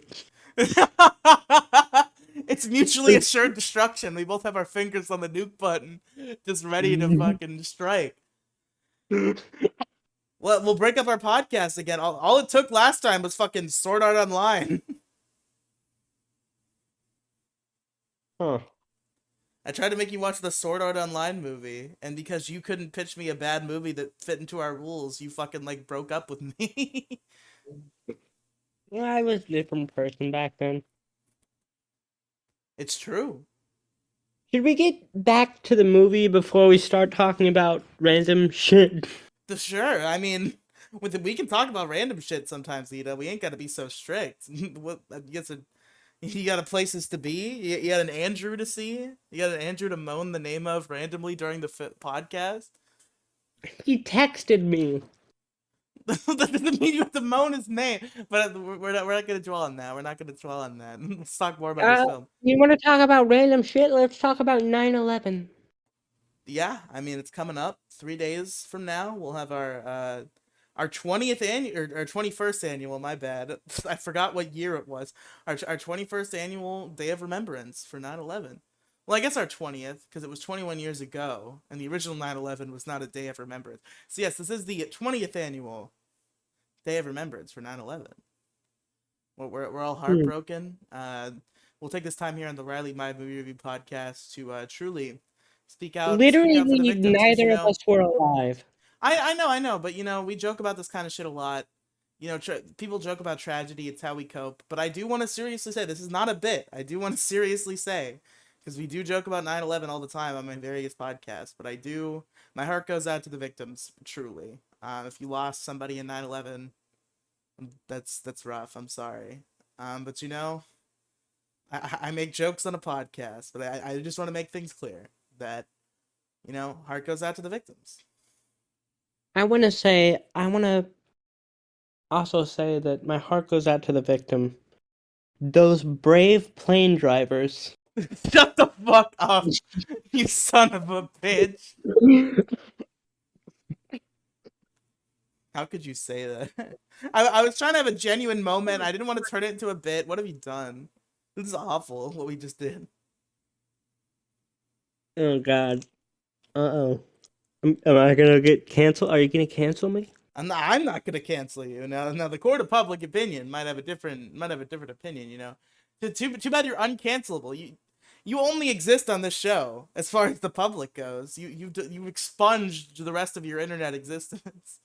It's mutually assured destruction. We both have our fingers on the nuke button, just ready to fucking strike. Well, we'll break up our podcast again. All it took last time was fucking Sword Art Online. Huh. I tried to make you watch the Sword Art Online movie, and because you couldn't pitch me a bad movie that fit into our rules, you fucking like broke up with me. Yeah, I was a different person back then. It's true. Should we get back to the movie before we start talking about random shit? Sure. I mean, we can talk about random shit sometimes, Ida. We ain't got to be so strict. What you guess you got a places to be. You got an Andrew to see. You got an Andrew to moan the name of randomly during the podcast. He texted me. That doesn't mean you have to moan his name. But we're not gonna dwell on that. We're not gonna dwell on that. Let's talk more about this Uh, film. you want to talk about random shit? Let's talk about 9/11. Yeah, I mean it's coming up 3 days from now. We'll have our 20th annual or our 21st annual. My bad, I forgot what year it was. Our 21st annual Day of Remembrance for 9/11. Well, I guess our 20th because it was 21 years ago, and the original 9/11 was not a Day of Remembrance. So yes, this is the 20th annual Day of Remembrance for 9/11. We're all Hmm. heartbroken. We'll take this time here on the Riley My Movie Review podcast to truly speak out for the Literally, victims because neither of us were alive. I know, but we joke about this kind of shit a lot. People joke about tragedy, it's how we cope, but I do want to seriously say this is not a bit. I do want to seriously say because we do joke about 9/11 all the time on my various podcasts, but my heart goes out to the victims truly. If you lost somebody in 9/11, that's rough. I'm sorry. But I make jokes on a podcast, but I just want to make things clear that heart goes out to the victims. I want to also say that my heart goes out to the victim. Those brave plane drivers. Shut the fuck up, you son of a bitch. How could you say that? I was trying to have a genuine moment. I didn't want to turn it into a bit. What have you done? This is awful, what we just did. Oh God. Uh-oh. Am I gonna get canceled? Are you gonna cancel me? I'm not gonna cancel you. Now the court of public opinion might have a different opinion. Too bad you're uncancelable. You only exist on this show as far as the public goes. You expunged the rest of your internet existence.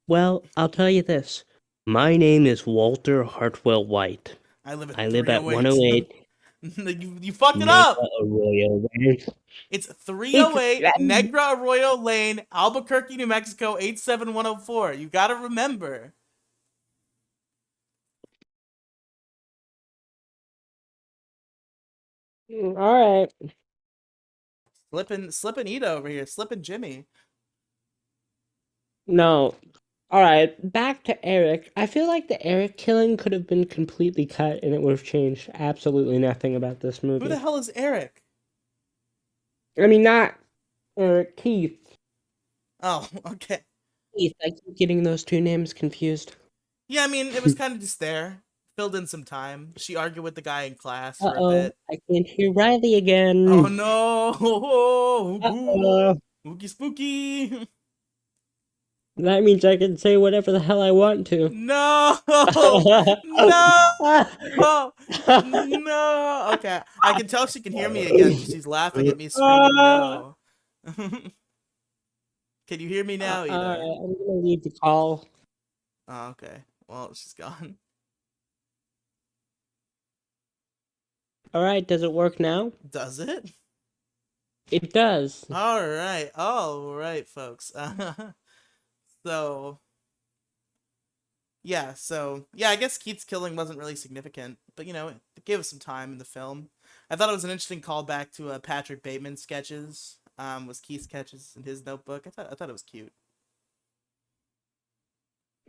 Well, I'll tell you this. My name is Walter Hartwell White. I live at I live at 308. 108 You fucked it Negra up. Arroyo Lane. It's It's 308 Negra Arroyo Lane, Albuquerque, New Mexico 87104. You gotta remember. all right. Slippin' Ida over here. Slippin' Jimmy. No. All right. Back to Eric. I feel like the Eric killing could have been completely cut and it would have changed absolutely nothing about this Who the movie. hell is Eric? I mean, not Eric, Keith. Oh, okay. Keith. I keep getting those two names confused. Yeah, I mean, it was kind of just there. Filled in some time. She argued with the guy in class for a Uh-oh. bit. I can't hear Riley Oh again. no! Ooh, Uh-oh. spooky, spooky! That means I can say whatever the hell I want to. No! No! No! Okay, I can tell she can hear me again because she's laughing at me screaming no. Can you hear me now, Alright, Ida? I'm gonna leave the call. Oh, okay. Well, she's gone. Alright, does it work now? Does it? It does. All right, folks. So yeah, I guess Keith's killing wasn't really significant, but it gave us some time in the film. I thought it was an interesting callback to Patrick Bateman sketches. Was Keith's sketches in his notebook. I thought it was cute.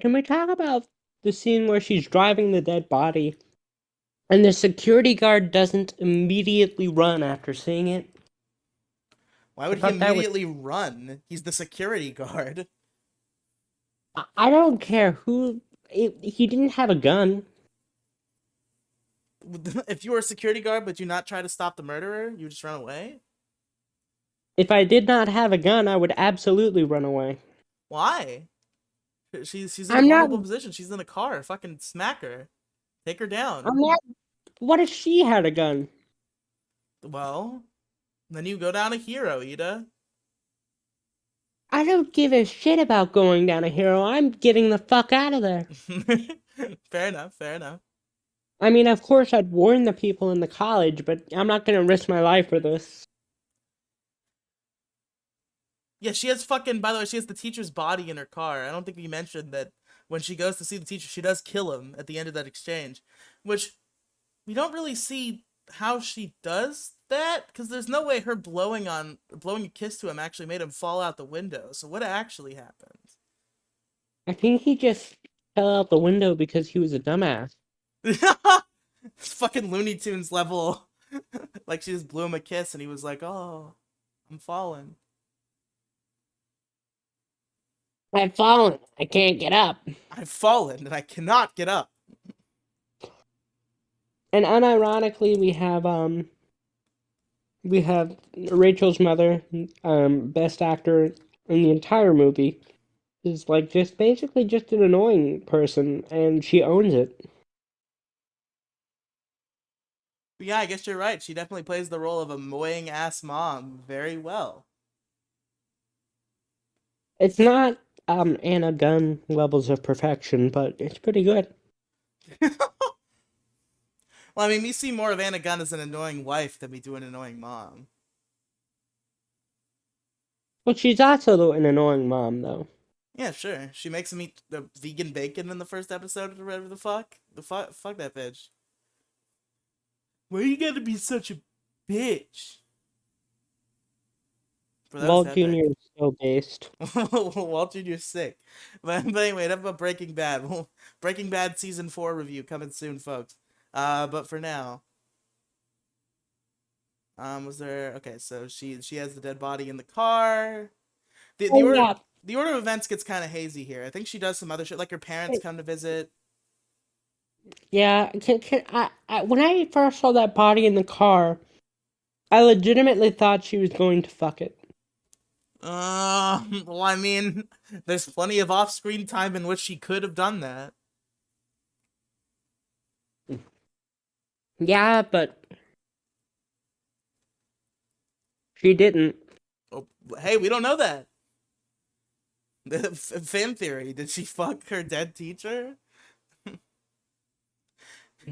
Can we talk about the scene where she's driving the dead body and the security guard doesn't immediately run after seeing it? Why I would he thought that was. immediately run? He's the security guard. I don't care who. He didn't have a gun. If you were a security guard, but you not try to stop the murderer, you would just run away. If I did not have a gun, I would absolutely run away. Why? She's in a I'm not. vulnerable position. She's in a car. Fucking smack her. Take her I'm down. not. What if she had a gun? Well, then you go down a hero, Ida. I don't give a shit about going down a hero. I'm getting the fuck out of there. Fair enough. Fair enough. I mean, of course, I'd warn the people in the college, but I'm not gonna risk my life for this. Yeah, she has fucking. By the way, she has the teacher's body in her car. I don't think we mentioned that when she goes to see the teacher, she does kill him at the end of that exchange, which we don't really see how she does that because there's no way her blowing a kiss to him actually made him fall out the window. So what actually happened? I think he just fell out the window because he was a dumbass. Fucking Looney Tunes level. Like she just blew him a kiss and he was like, "Oh, I'm falling." I've fallen. I can't get up. I've fallen and I cannot get up. And unironically, we have Rachel's mother, best actor in the entire movie, is like just basically just an annoying person, and she owns it. But yeah, I guess you're right. She definitely plays the role of a annoying ass mom very well. It's not Anna Gunn levels of perfection, but it's pretty good. Well, I mean, we see more of Anna Gunn as an annoying wife than we do an annoying mom. Well, she's also an annoying mom, though. Yeah, sure. She makes him eat the vegan bacon in the first episode or whatever the fuck. Fuck that bitch. Why you gotta be such a bitch? Bro, that was Walt Jr. epic. is so based. Walt Jr.'s sick. But anyway, enough about Breaking Bad. Breaking Bad season 4 review coming soon, folks. But for now, was there? Okay, so she has the dead body in the car. The the Oh order yeah, the order of events gets kind of hazy here. I think she does some other shit, like her parents come to visit. yeah. When I first saw that body in the car, I legitimately thought she was going to fuck it. Well, I mean, there's plenty of off-screen time in which she could have done that. Yeah, but she didn't. Oh, hey, we don't know that. Fan theory. Did she fuck her dead teacher?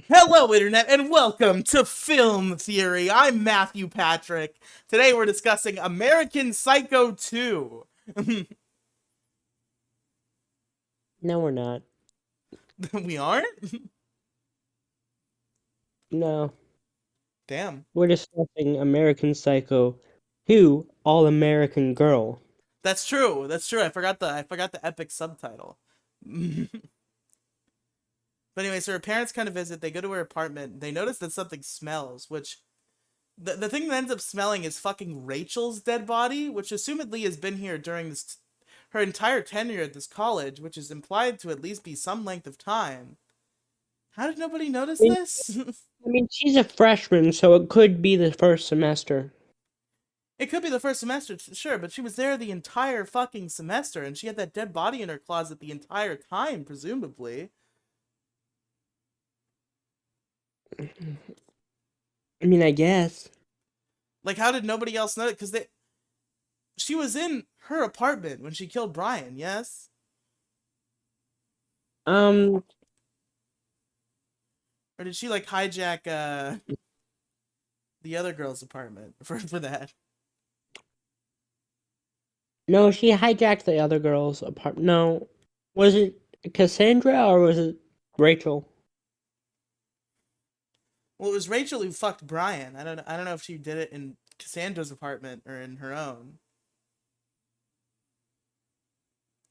Hello, Internet, and welcome to Film Theory. I'm Matthew Patrick. Today we're discussing American Psycho 2. No, we're not. We aren't? No, Damn. we're discussing American Psycho 2, All American Girl. That's true. That's true. I forgot the epic subtitle. But anyway, so her parents kind of visit. They go to her apartment. They notice that something smells, which the thing that ends up smelling is fucking Rachel's dead body, which assumedly has been here during her entire tenure at this college, which is implied to at least be some length of time. How did nobody notice I mean, this? she's a freshman, so it could be the first semester. It could be the first semester, sure, but she was there the entire fucking semester, and she had that dead body in her closet the entire time, presumably. I mean, I guess. Like, how did nobody else know it? Because she was in her apartment when she killed Brian, yes? Um, Or did she, like, hijack, the other girl's apartment for that? no, she hijacked the other girl's apartment. No, was it Cassandra or was it Rachel? Well, it was Rachel who fucked Brian. I don't know if she did it in Cassandra's apartment or in her own.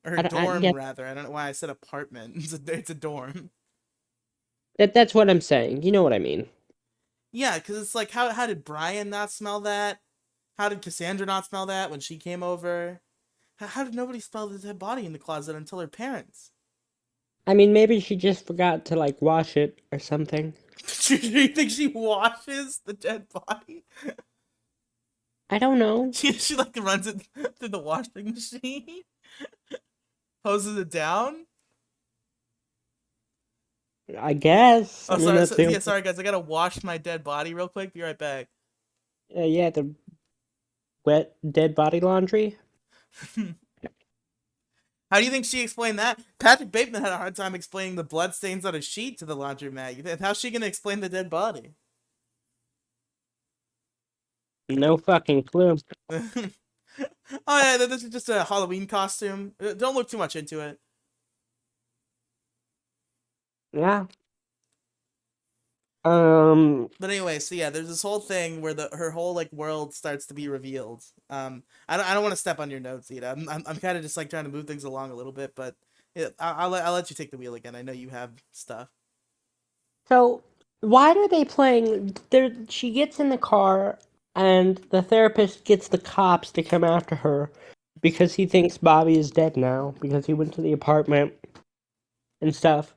Or her dorm, Yeah, rather. I don't know why I said apartment. It's a dorm. that's what I'm saying. You know what I mean. Yeah, because it's like, how did Brian not smell that? How did Cassandra not smell that when she came over? How did nobody smell the dead body in the closet until her parents? I mean, maybe she just forgot to, like, wash it or something. Do you think she washes the dead body? I don't know. She like runs it through the washing machine, hoses it down. I guess. Oh, I mean, sorry. that's the Yeah, sorry guys. I gotta wash my dead body real quick. Be right back. yeah, the wet dead body laundry. How do you think she explained that? Patrick Bateman had a hard time explaining the bloodstains on a sheet to the laundromat. How's she gonna explain the dead body? No fucking clue. Oh yeah, this is just a Halloween costume. Don't look too much into it. Yeah. Um. But anyway, so yeah, there's this whole thing where her whole like world starts to be revealed. I don't want to step on your notes, Ida. I'm kind of just like trying to move things along a little bit, but yeah, I'll let you take the wheel again. I know you have stuff. So why are they playing? There, she gets in the car, and the therapist gets the cops to come after her because he thinks Bobby is dead now because he went to the apartment and stuff.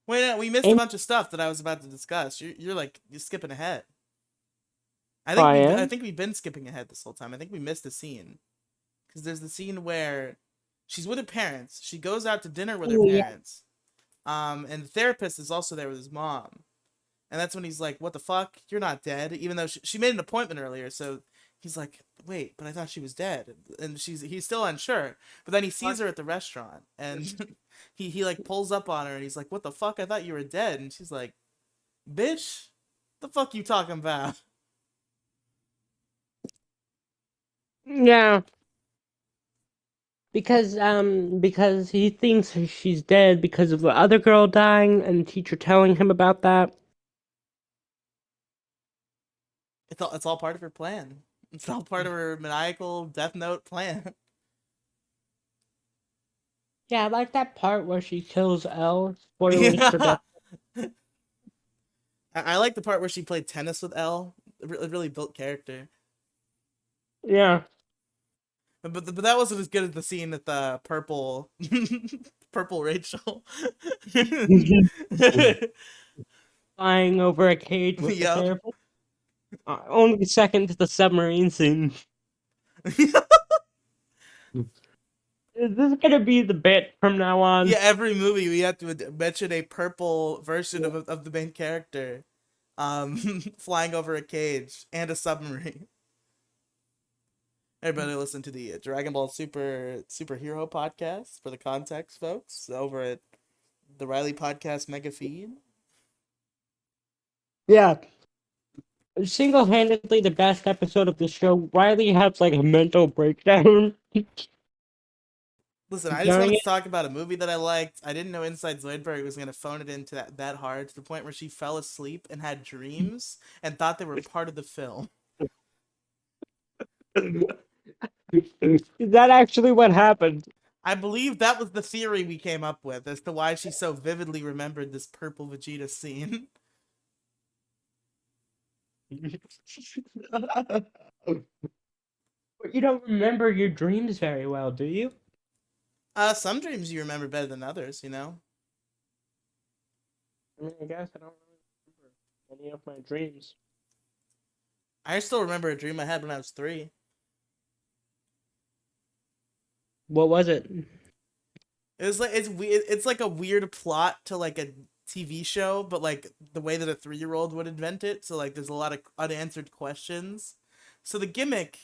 Wait, no, we missed a And bunch of stuff that I was about to discuss. You're skipping ahead. I I am. think we've been skipping ahead this whole time. I think we missed a scene because there's the scene where she's with her parents. She goes out to dinner with her Oh yeah. parents. And the therapist is also there with his mom. And that's when he's like, "What the fuck? You're not dead." Even though she made an appointment earlier, so he's like, "Wait, but I thought she was dead." And he's still unsure. But then he sees her at the restaurant, and he like pulls up on her, and he's like, "What the fuck? I thought you were dead." And she's like, "Bitch, the fuck you talking about?" Yeah. Because he thinks she's dead because of the other girl dying and the teacher telling him about that. It's all part of her plan. It's all part of her maniacal Death Note plan. Yeah, I like that part where she kills Elle. Spoilers for Yeah. Death. I like the part where she played tennis with Elle. A really built character. Yeah. But that wasn't as good as the scene at the purple purple Rachel. Flying over a cage with the Yep. therapist. Only second to the submarine scene. Is this gonna be the bit from now Yeah, on? every movie we have to mention a purple version of the main character flying over a cage and a submarine. Everybody listen to the Dragon Ball Superhero podcast for the context, folks, over at the Riely Podcast Mega Feed. Yeah, single-handedly the best episode of the show. Riley has like a mental breakdown Listen, I just during wanted it. to talk about a movie that I liked. I didn't know Inside Zoidberg was going to phone it into that hard to the point where she fell asleep and had dreams and thought they were part of the film. Is that actually what happened? I believe that was the theory we came up with as to why she so vividly remembered this purple Vegeta scene. You don't remember your dreams very well, do you? Some dreams you remember better than others, you know? I mean, I guess I don't really remember any of my dreams. I still remember a dream I had when I was 3. What was it? It was like it's weird. It's like a weird plot to like a TV show, but like the way that a 3-year-old would invent it. So like there's a lot of unanswered questions. So the gimmick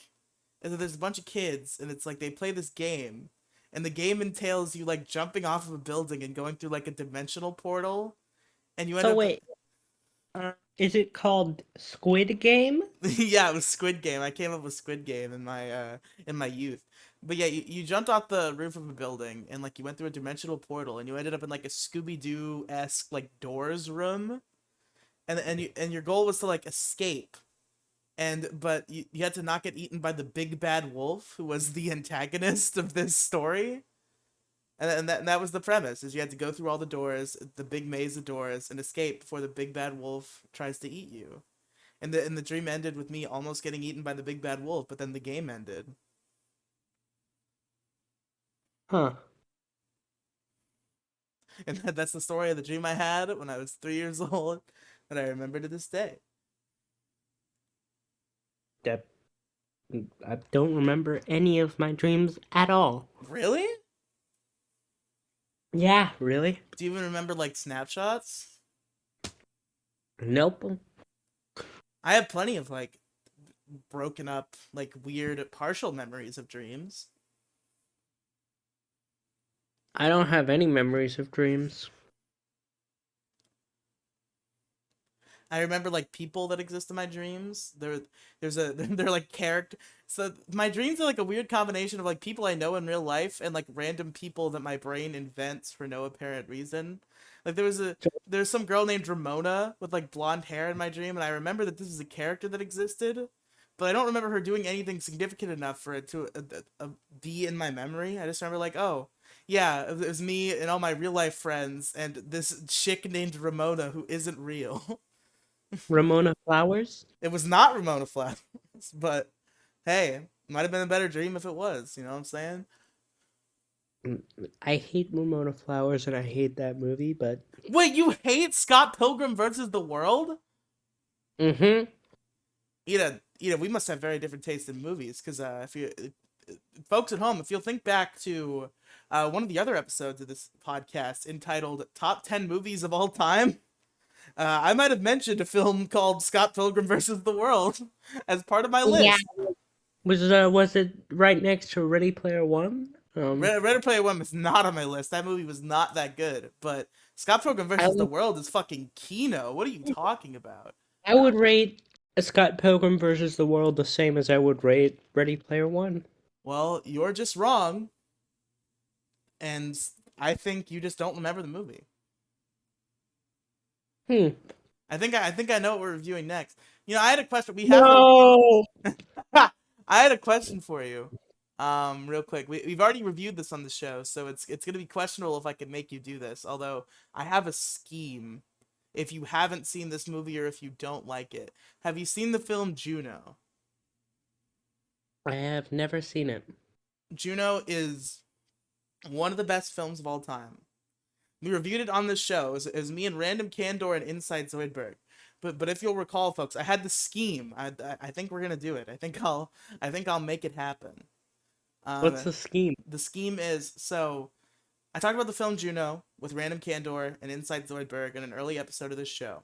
is that there's a bunch of kids, and it's like they play this game, and the game entails you like jumping off of a building and going through like a dimensional portal, and you end So up. wait, is it called Squid Game? Yeah, it was Squid Game. I came up with Squid Game in my youth. But yeah, you jumped off the roof of a building and like you went through a dimensional portal and you ended up in like a Scooby Doo esque like doors room, and your goal was to like escape. But you had to not get eaten by the big bad wolf who was the antagonist of this story. And that was the premise is you had to go through all the doors, the big maze of doors, and escape before the big bad wolf tries to eat you. And the dream ended with me almost getting eaten by the big bad wolf, but then the game ended. Huh. And that's the story of the dream I had when I was 3 years old that I remember to this day. That I don't remember any of my dreams at all. Really? Yeah, really? Do you even remember like snapshots? Nope. I have plenty of like broken up, like weird partial memories of dreams. I don't have any memories of dreams. I remember like people that exist in my dreams. They're like character. So my dreams are like a weird combination of like people I know in real life and like random people that my brain invents for no apparent reason. Like there's some girl named Ramona with like blonde hair in my dream, and I remember that this is a character that existed, but I don't remember her doing anything significant enough for it to be in my memory. I just remember like, oh yeah, it was me and all my real life friends and this chick named Ramona who isn't real. Ramona Flowers? It was not Ramona Flowers, but hey, might have been a better dream if it was. You know what I'm saying? I hate Ramona Flowers and I hate that movie, but Wait, you hate Scott Pilgrim versus the World? mm-hmm. Ida, we must have very different taste in movies. Because if you, folks at home, if you'll think back to one of the other episodes of this podcast entitled "Top 10 Movies of All Time," I might have mentioned a film called Scott Pilgrim versus the World as part of my Yeah. list. Was it right next to Ready Player One? Ready Player One was not on my list. That movie was not that good. But Scott Pilgrim I versus the would World is fucking Kino. What are you talking about? I would rate Scott Pilgrim versus the World the same as I would rate Ready Player One. Well, you're just wrong, and I think you just don't remember the movie. Hmm. I think I know what we're reviewing next. You know, I had a question. We have to. No. I had a question for you. Real quick. We've already reviewed this on the show, so it's gonna be questionable if I can make you do this. Although I have a scheme. If you haven't seen this movie or if you don't like it, have you seen the film Juno? I have never seen it. Juno is one of the best films of all time. We reviewed it on this show. It was me and Random Candor and Inside Zoidberg. But if you'll recall, folks, I had the scheme. I think we're gonna do it. I think I'll make it happen. What's Um, the scheme? the scheme is so I talked about the film Juno with Random Candor and Inside Zoidberg in an early episode of this show.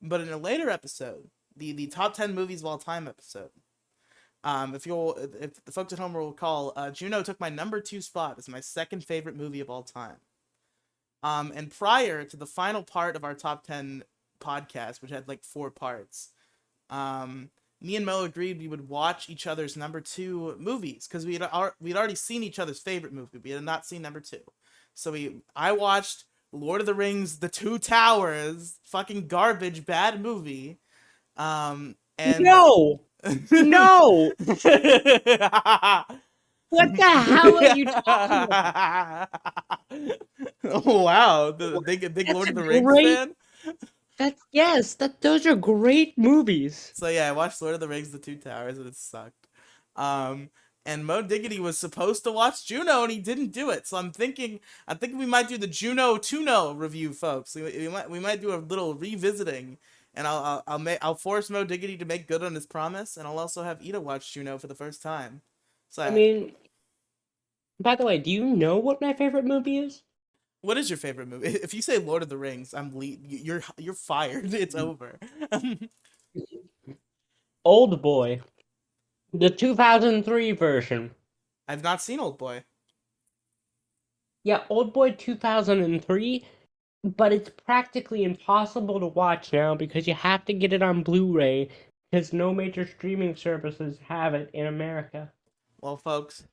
But in a later episode, the top 10 movies of all time episode, If the folks at home will recall, Juno took my number two spot as my second favorite movie of all time. And prior to the final part of our top 10 podcast, which had like four parts, me and Mo agreed we would watch each other's number two movies because we'd already seen each other's favorite movie. We had not seen number two, so I watched Lord of the Rings: The Two Towers, fucking garbage, bad movie. And No, no. What the hell are you talking about? Oh wow, the big That's Lord a of the Rings great. fan. That's yes. Those are great movies. So yeah, I watched Lord of the Rings: The Two Towers, and it sucked. Um, and Mo Diggity was supposed to watch Juno, and he didn't do it. So I'm thinking we might do the Juno Tuno review, folks. We might do a little revisiting, and I'll force Mo Diggity to make good on his promise, and I'll also have Ida watch Juno for the first time. I So, mean, by the way, do you know what my favorite movie is? what is your favorite movie? If you say Lord of the Rings, you're fired. It's over. Old Boy, the 2003 version. I've not seen Old Boy. Yeah, Old Boy 2003, but it's practically impossible to watch now because you have to get it on Blu-ray because no major streaming services have it in America. Well, folks,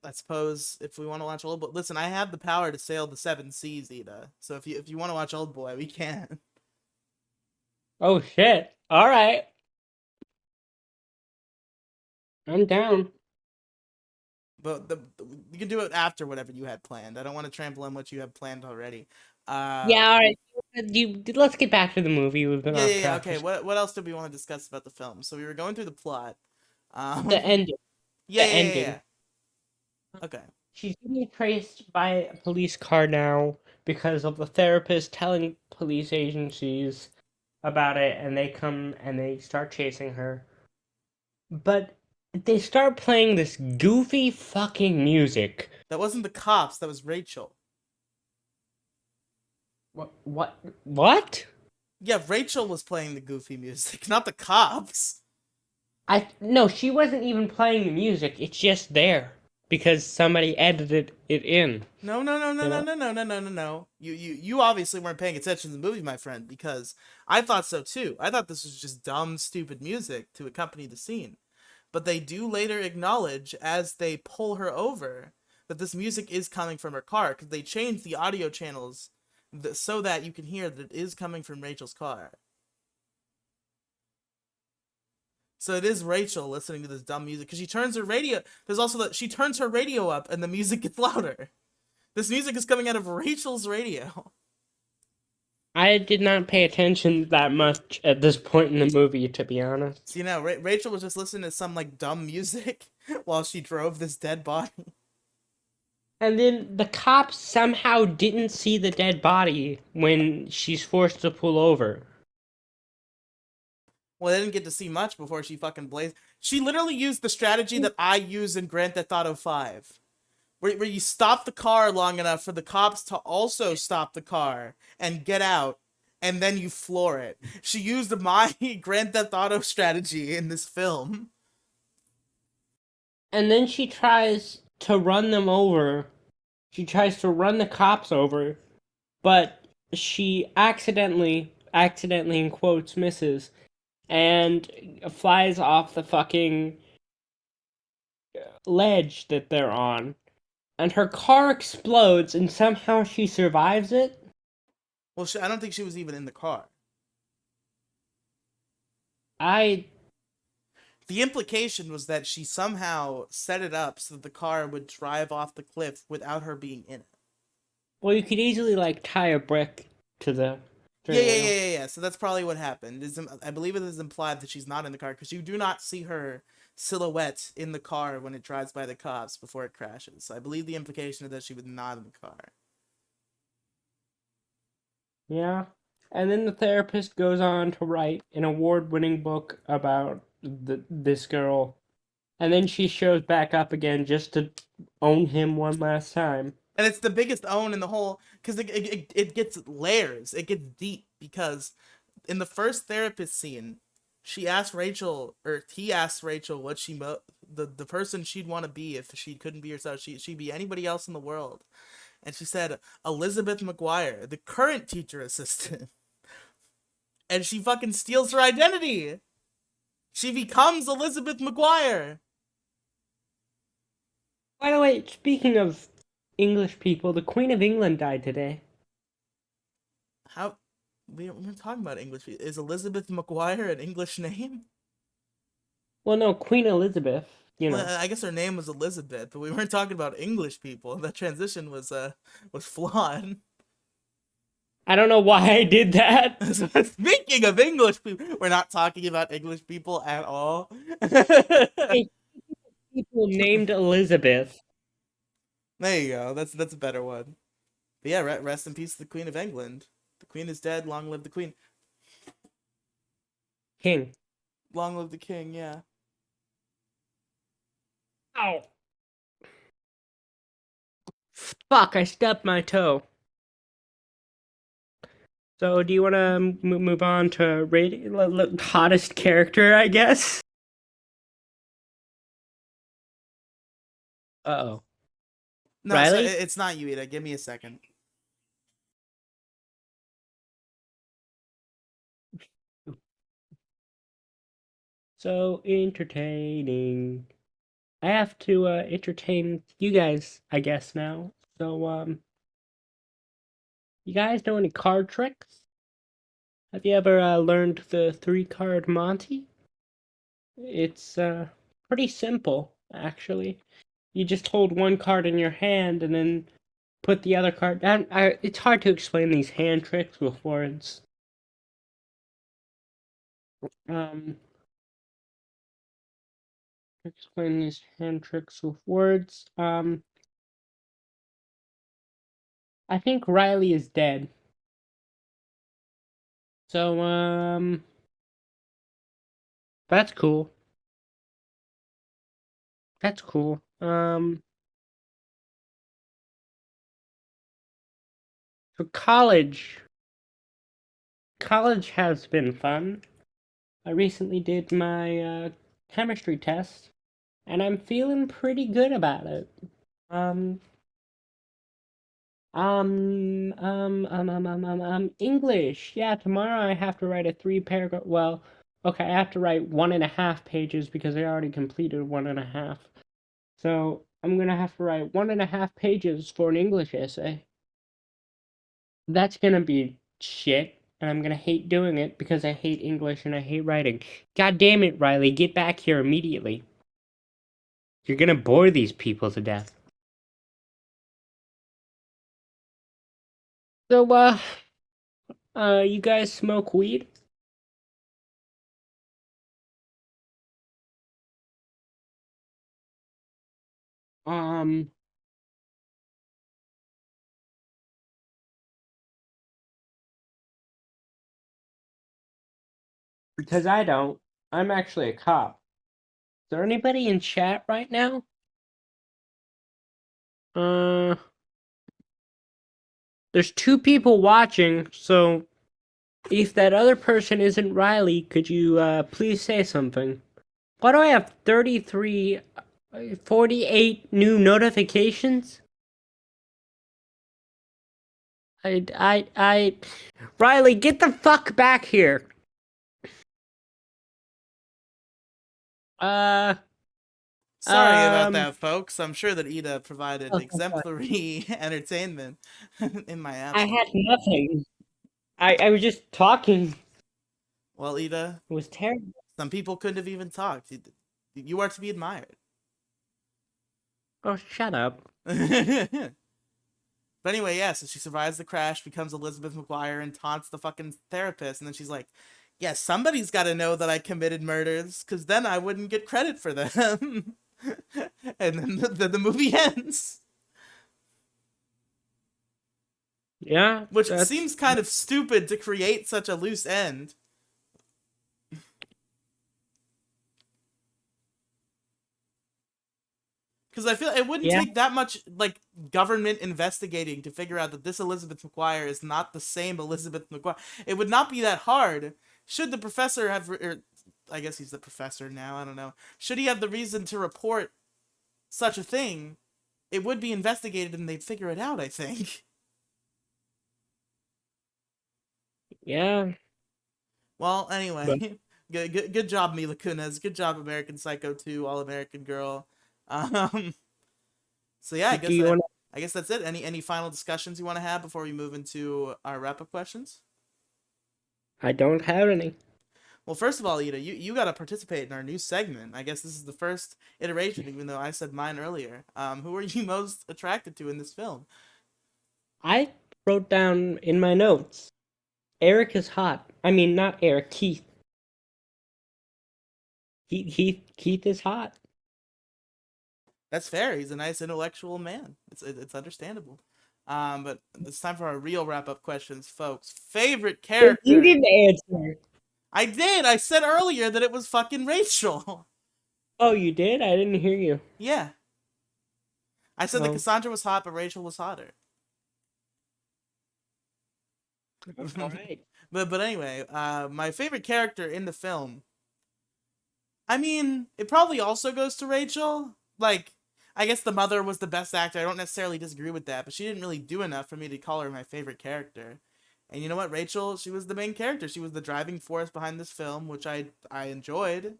I suppose if we want to watch Old Boy, listen, I have the power to sail the seven seas, Ida. So if you want to watch Old Boy, we can. Oh shit. All right. I'm down. But you can do it after whatever you had planned. I don't want to trample on what you have planned already. Uh, Yeah, all right. Let's get back to the movie. We've been off yeah. track for Okay. What else did we want to discuss about the film? So we were going through the plot. the Um, ending. yeah, The yeah, yeah, ending. yeah. Okay. She's being traced by a police car now because of the therapist telling police agencies about it, and they come and they start chasing her. But they start playing this goofy fucking music. That wasn't the cops. That was Rachel. What? What? What? Yeah, Rachel was playing the goofy music, not the cops. I no, she wasn't even playing the music. It's just there because somebody edited it in. No, no, no, no, You no, know. no, no, no, no, no, no. You obviously weren't paying attention to the movie, my friend, because I thought so too. I thought this was just dumb, stupid music to accompany the scene. But they do later acknowledge as they pull her over that this music is coming from her car because they change the audio channels so that you can hear that it is coming from Rachel's car. So it is Rachel listening to this dumb music because she turns her radio. There's also that she turns her radio up and the music gets louder. This music is coming out of Rachel's radio. I did not pay attention that much at this point in the movie, to be honest. So Rachel was just listening to some like dumb music while she drove this dead body. And then the cops somehow didn't see the dead body when she's forced to pull over. Well, they didn't get to see much before she fucking blazed. She literally used the strategy that I use in Grand Theft Auto 5. Where you stop the car long enough for the cops to also stop the car and get out, and then you floor it. She used my Grand Theft Auto strategy in this film. And then she tries to run them over. She tries to run the cops over, but she accidentally in quotes, misses and flies off the fucking ledge that they're on. And her car explodes and somehow she survives it. Well, I don't think she was even in the car. I The implication was that she somehow set it up so that the car would drive off the cliff without her being in it. Well, you could easily like tie a brick to the Yeah, steering yeah, wheel. yeah, yeah, yeah. So that's probably what happened. I believe it is implied that she's not in the car because you do not see her silhouette in the car when it drives by the cops before it crashes. So I believe the implication is that she was not in the car. Yeah. And then the therapist goes on to write an award-winning book about this girl. And then she shows back up again just to own him one last time. And it's the biggest own in the whole because it gets layers. It gets deep because in the first therapist scene, She asked Rachel, or he asked Rachel what the person she'd want to be if she couldn't be herself. She'd be anybody else in the world, and she said Elizabeth McGuire, the current teacher assistant, and she fucking steals her identity. She becomes Elizabeth McGuire. By the way, speaking of English people, the Queen of England died today. How? We're talking about English. Is Elizabeth McGuire an English name? Well, no, Queen Elizabeth, you know. Well, I guess her name was Elizabeth, but we weren't talking about English people. That transition was flawed. I don't know why I did that. Speaking of English people, we're not talking about English people at all. Hey, people named Elizabeth. There you go. That's a better one. But yeah, rest in peace to the Queen of England. The Queen is dead. Long live the Queen. King. Long live the King. Yeah. Ow. Fuck, I stubbed my toe. So, do you want to move on to hottest character, I guess? Uh-oh. No, so Riely? it's not you, Ida. Give me a second. So entertaining. I have to entertain you guys, I guess now. So you guys know any card tricks? Have you ever learned the 3-card Monty? It's pretty simple, actually. You just hold one card in your hand and then put the other card down. It's hard to explain these hand tricks with words. Um, explain these hand tricks with words. I think Riely is dead. So, that's cool. That's cool. So college has been fun. I recently did my chemistry test, and I'm feeling pretty good about it. Um, English. Yeah, tomorrow I have to write a 3-paragraph. Well, okay, I have to write 1.5 pages because I already completed 1.5. So I'm gonna have to write 1.5 pages for an English essay. That's gonna be shit, and I'm gonna hate doing it because I hate English and I hate writing. God damn it, Riely, get back here immediately. You're gonna bore these people to death. So, you guys smoke weed? Um, because I don't. I'm actually a cop. Is there anybody in chat right now? Uh, there's 2 people watching, so if that other person isn't Riely, could you, please say something? Why do I have 48 new notifications? I, Riely, get the fuck back here. Uh, Sorry about um, that, folks. I'm sure that Ida provided oh, God. exemplary entertainment in my I absence. had nothing. I was just talking. Well, Ida, It was terrible. some people couldn't have even talked. You are to be admired. Oh, shut up. But anyway, yeah, so she survives the crash, becomes Elizabeth McGuire, and taunts the fucking therapist. And then she's like, yeah, somebody's got to know that I committed murders, because then I wouldn't get credit for them. And then the movie ends. Yeah, Which that's seems kind of stupid to create such a loose end. Because I feel it wouldn't yeah. take that much like government investigating to figure out that this Elizabeth McGuire is not the same Elizabeth McGuire. It would not be that hard. Should the professor have I guess he's the professor now. I don't know. Should he have the reason to report such a thing, it would be investigated and they'd figure it out, I think. Yeah, Well, but anyway, good job, Mila Kunis. Good job, American Psycho 2, All American Girl. Um, so yeah, do you want? I guess that's it. Any final discussions you want to have before we move into our wrap up questions? I don't have any. Well, first of all, Ida, you got to participate in our new segment. I guess this is the first iteration, even though I said mine earlier. Who are you most attracted to in this film? I wrote down in my notes. Eric is hot. I mean, not Eric. Keith. Keith is hot. That's fair. He's a nice intellectual man. It's understandable. But it's time for our real wrap up questions, folks. Favorite But you character? didn't answer. I did. I said earlier that it was fucking Rachel. Oh, you did? I didn't hear you. Yeah, I said that Oh, Cassandra was hot, but Rachel was hotter. all right. But anyway, my favorite character in the film, I mean, it probably also goes to Rachel. Like, I guess the mother was the best actor. I don't necessarily disagree with that, but she didn't really do enough for me to call her my favorite character. And you know what, Rachel, she was the main character. She was the driving force behind this film, which I enjoyed.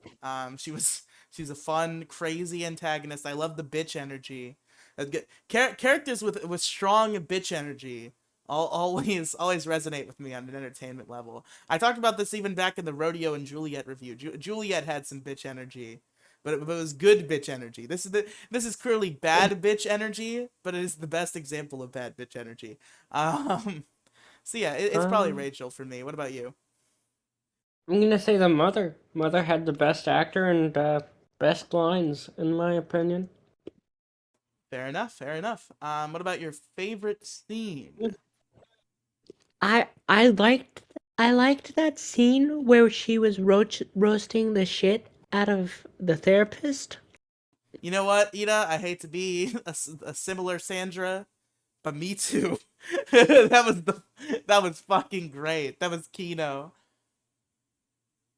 She's a fun, crazy antagonist. I love the bitch energy. Characters with strong bitch energy always resonate with me on an entertainment level. I talked about this even back in the Rodeo and Juliet review. Juliet had some bitch energy, but it was good bitch energy. This is clearly bad bitch energy, but it is the best example of bad bitch energy. Um, so yeah, it's probably Um, Rachel for me. What about you? I'm gonna say the mother. Mother had the best actor and best lines, in my opinion. Fair enough. Fair enough. What about your favorite scene? I liked I liked that scene where she was roasting the shit out of the therapist. You know what, Ida? I hate to be a similar Sandra, but me too. That was fucking great. That was Kino.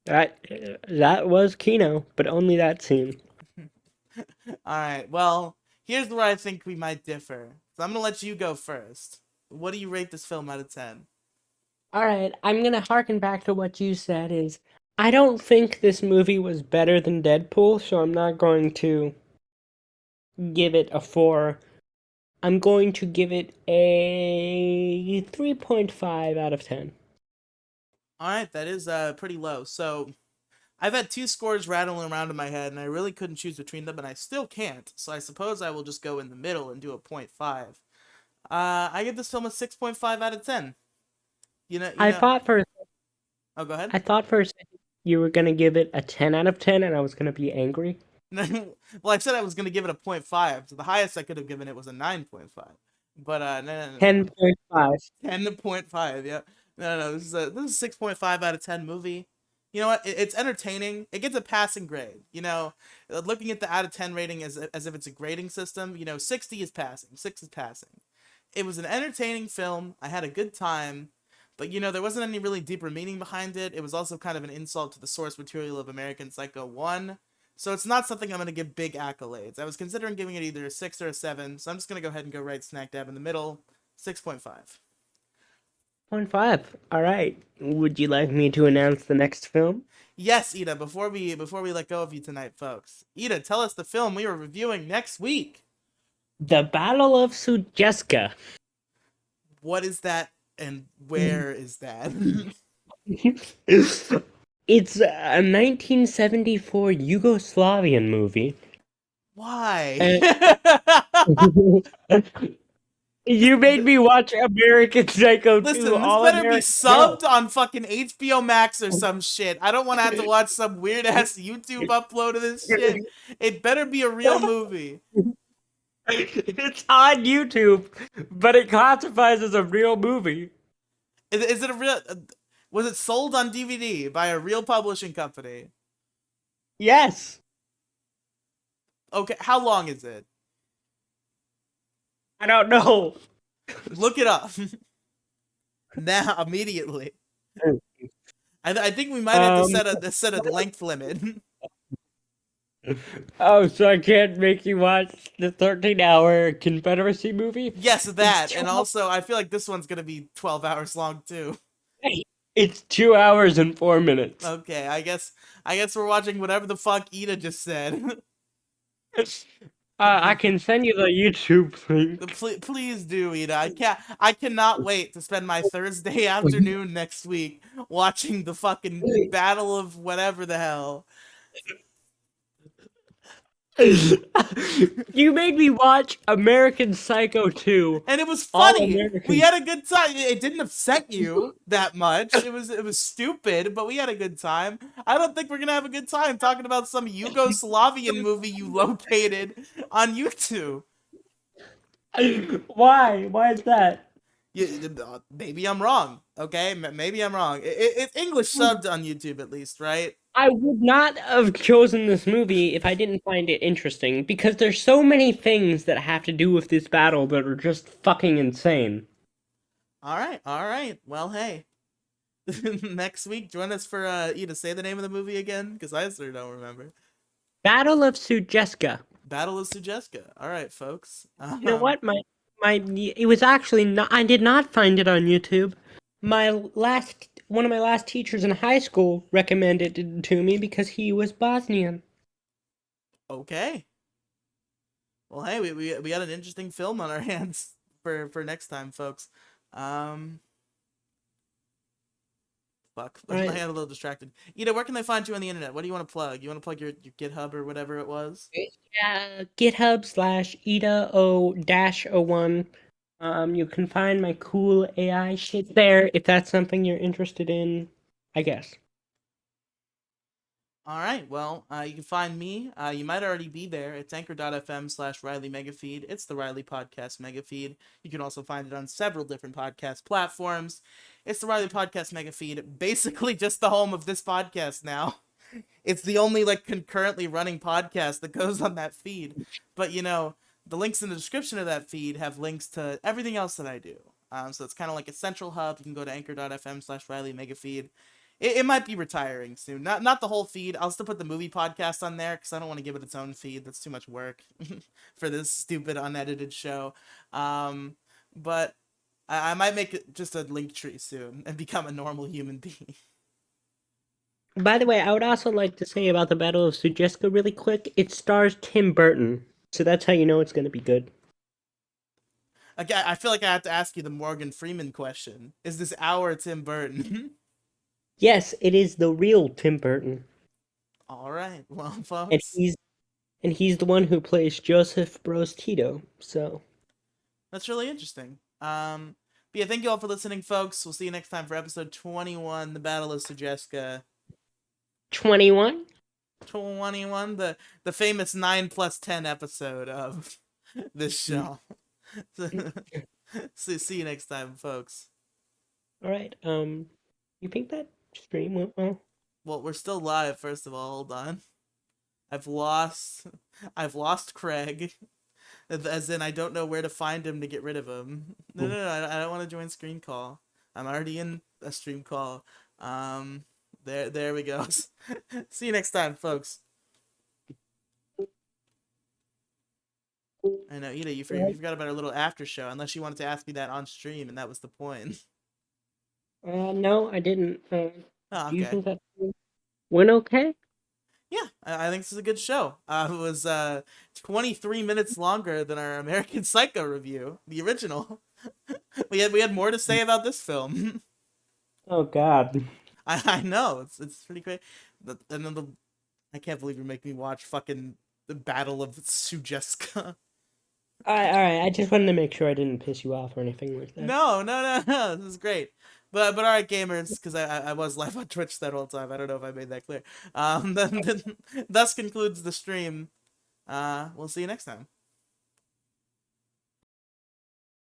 That was Kino, but only that scene. All right. Well, here's where I think we might differ. So I'm gonna let you go first. What do you rate this film out of 10? All right, I'm gonna harken back to what you said. Is I don't think this movie was better than Deadpool, so I'm not going to give it a 4. I'm going to give it a 3.5 out of 10. All right, that is pretty low. So I've had two scores rattling around in my head, and I really couldn't choose between them, and I still can't. So I suppose I will just go in the middle and do a point 0.5. I give this film a 6.5 out of 10. You I know. thought for Oh, go ahead. I thought for a second you were gonna give it a 10 out of 10, and I was gonna be angry. Well, I said I was gonna give it a point 0.5, so the highest I could have given it was a 9.5. But no. 10.5. 10.5, yeah. No. This is a 6.5 out of 10 movie. You know what? It's entertaining. It gets a passing grade. Looking at the out of 10 rating as if it's a grading system, 60 is passing. 6 is passing. It was an entertaining film. I had a good time. But there wasn't any really deeper meaning behind it. It was also kind of an insult to the source material of American Psycho 1. So it's not something I'm going to give big accolades. I was considering giving it either a 6 or a 7, so I'm just going to go ahead and go right smack dab in the middle. 6.5. 0.5. All right. Would you like me to announce the next film? Yes, Ida, before we let go of you tonight, folks. Ida, tell us the film we are reviewing next week. The Battle of Sujeska. What is that and where is that? It's a 1974 Yugoslavian movie. Why? And you made me watch American Psycho 2 Listen, this All better be American Girl. subbed on fucking HBO Max or some shit. I don't want to have to watch some weird ass YouTube upload of this shit. It better be a real movie. It's on YouTube, but it classifies as a real movie. Is it a real? Was it sold on DVD by a real publishing company? Yes. Okay, how long is it? I don't know. Look it up now immediately. I think we might have to Um, set a length limit. oh, so I can't make you watch the 13-hour Confederacy movie? Yes, It's that, two, and also I feel like this one's gonna be 12 hours long too. it's 2 hours and 4 minutes. Okay, I guess we're watching whatever the fuck Ida just said. I can send you the YouTube link. Please do, Ida. I cannot wait to spend my Thursday afternoon next week watching the fucking battle of whatever the hell. You made me watch American Psycho 2. And it was All funny. We American. had a good time. It didn't upset you that much. It was stupid, but we had a good time. I don't think we're gonna have a good time talking about some Yugoslavian movie you located on YouTube. Why? Why is that? Maybe I'm wrong. Okay, maybe I'm wrong. It's English subbed on YouTube at least, right? I would not have chosen this movie if I didn't find it interesting because there's so many things that have to do with this battle that are just fucking insane. All right, all right. Well, hey, next week join us for Ida. Say the name of the movie again, because I sure don't remember. Battle of Sujeska. Battle of Sujeska. All right, folks. You know what? My it was actually not. I did not find it on YouTube. One of my last teachers in high school recommended it to me because he was Bosnian. Okay. Well, hey, we got an interesting film on our hands for next time, folks. Um, fuck, All I right. got a little distracted. Ida, where can they find you on the internet? What do you want to plug? You want to plug your GitHub or whatever it was? Yeah, GitHub/Ida O-01. You can find my cool AI shit there if that's something you're interested in, I guess. All right. Well, you can find me. You might already be there. It's anchor.fm/Riely Megafeed. It's the Riely Podcast Megafeed. You can also find it on several different podcast platforms. It's the Riely Podcast Megafeed, basically just the home of this podcast now. It's the only like concurrently running podcast that goes on that feed. But you know, the links in the description of that feed have links to everything else that I do. So it's kind of like a central hub. You can go to anchor.fm/Riely Megafeed. It might be retiring soon. Not the whole feed. I'll still put the movie podcast on there because I don't want to give it its own feed. That's too much work for this stupid unedited show. But I might make it just a link tree soon and become a normal human being. By the way, I would also like to say about the Battle of Sujeska really quick. It stars Tim Burton, so that's how you know it's going to be good. Again, I feel like I have to ask you the Morgan Freeman question. Is this our Tim Burton? Yes, it is the real Tim Burton, All right, well, and folks, he's the one who plays Joseph Broz Tito. So that's really interesting. But yeah, thank you all for listening, folks. We'll see you next time for episode 21, The Battle of Sujeska. 21. 21, the famous 9+10 episode of this show. See you next time, folks. All right. You think that stream went well? Well, we're still live. First of all, hold on. I've lost, I've lost Craig. As in, I don't know where to find him to get rid of him. No, I don't want to join screen call. I'm already in a stream call. There we go. See you next time, folks. I know, Ida, you forgot about our little after show, unless you wanted to ask me that on stream, and that was the point. No, I didn't. Oh, Do you okay. think that went okay? Yeah, I think this is a good show. It was 23 minutes longer than our American Psycho review, the original. We had more to say about this film. Oh God. I know it's pretty great. And then I can't believe you're making me watch fucking the Battle of Sujeska. All right. I just wanted to make sure I didn't piss you off or anything like that. No. This is great. But all right, gamers, because I was live on Twitch that whole time. I don't know if I made that clear. Then thus concludes the stream. We'll see you next time.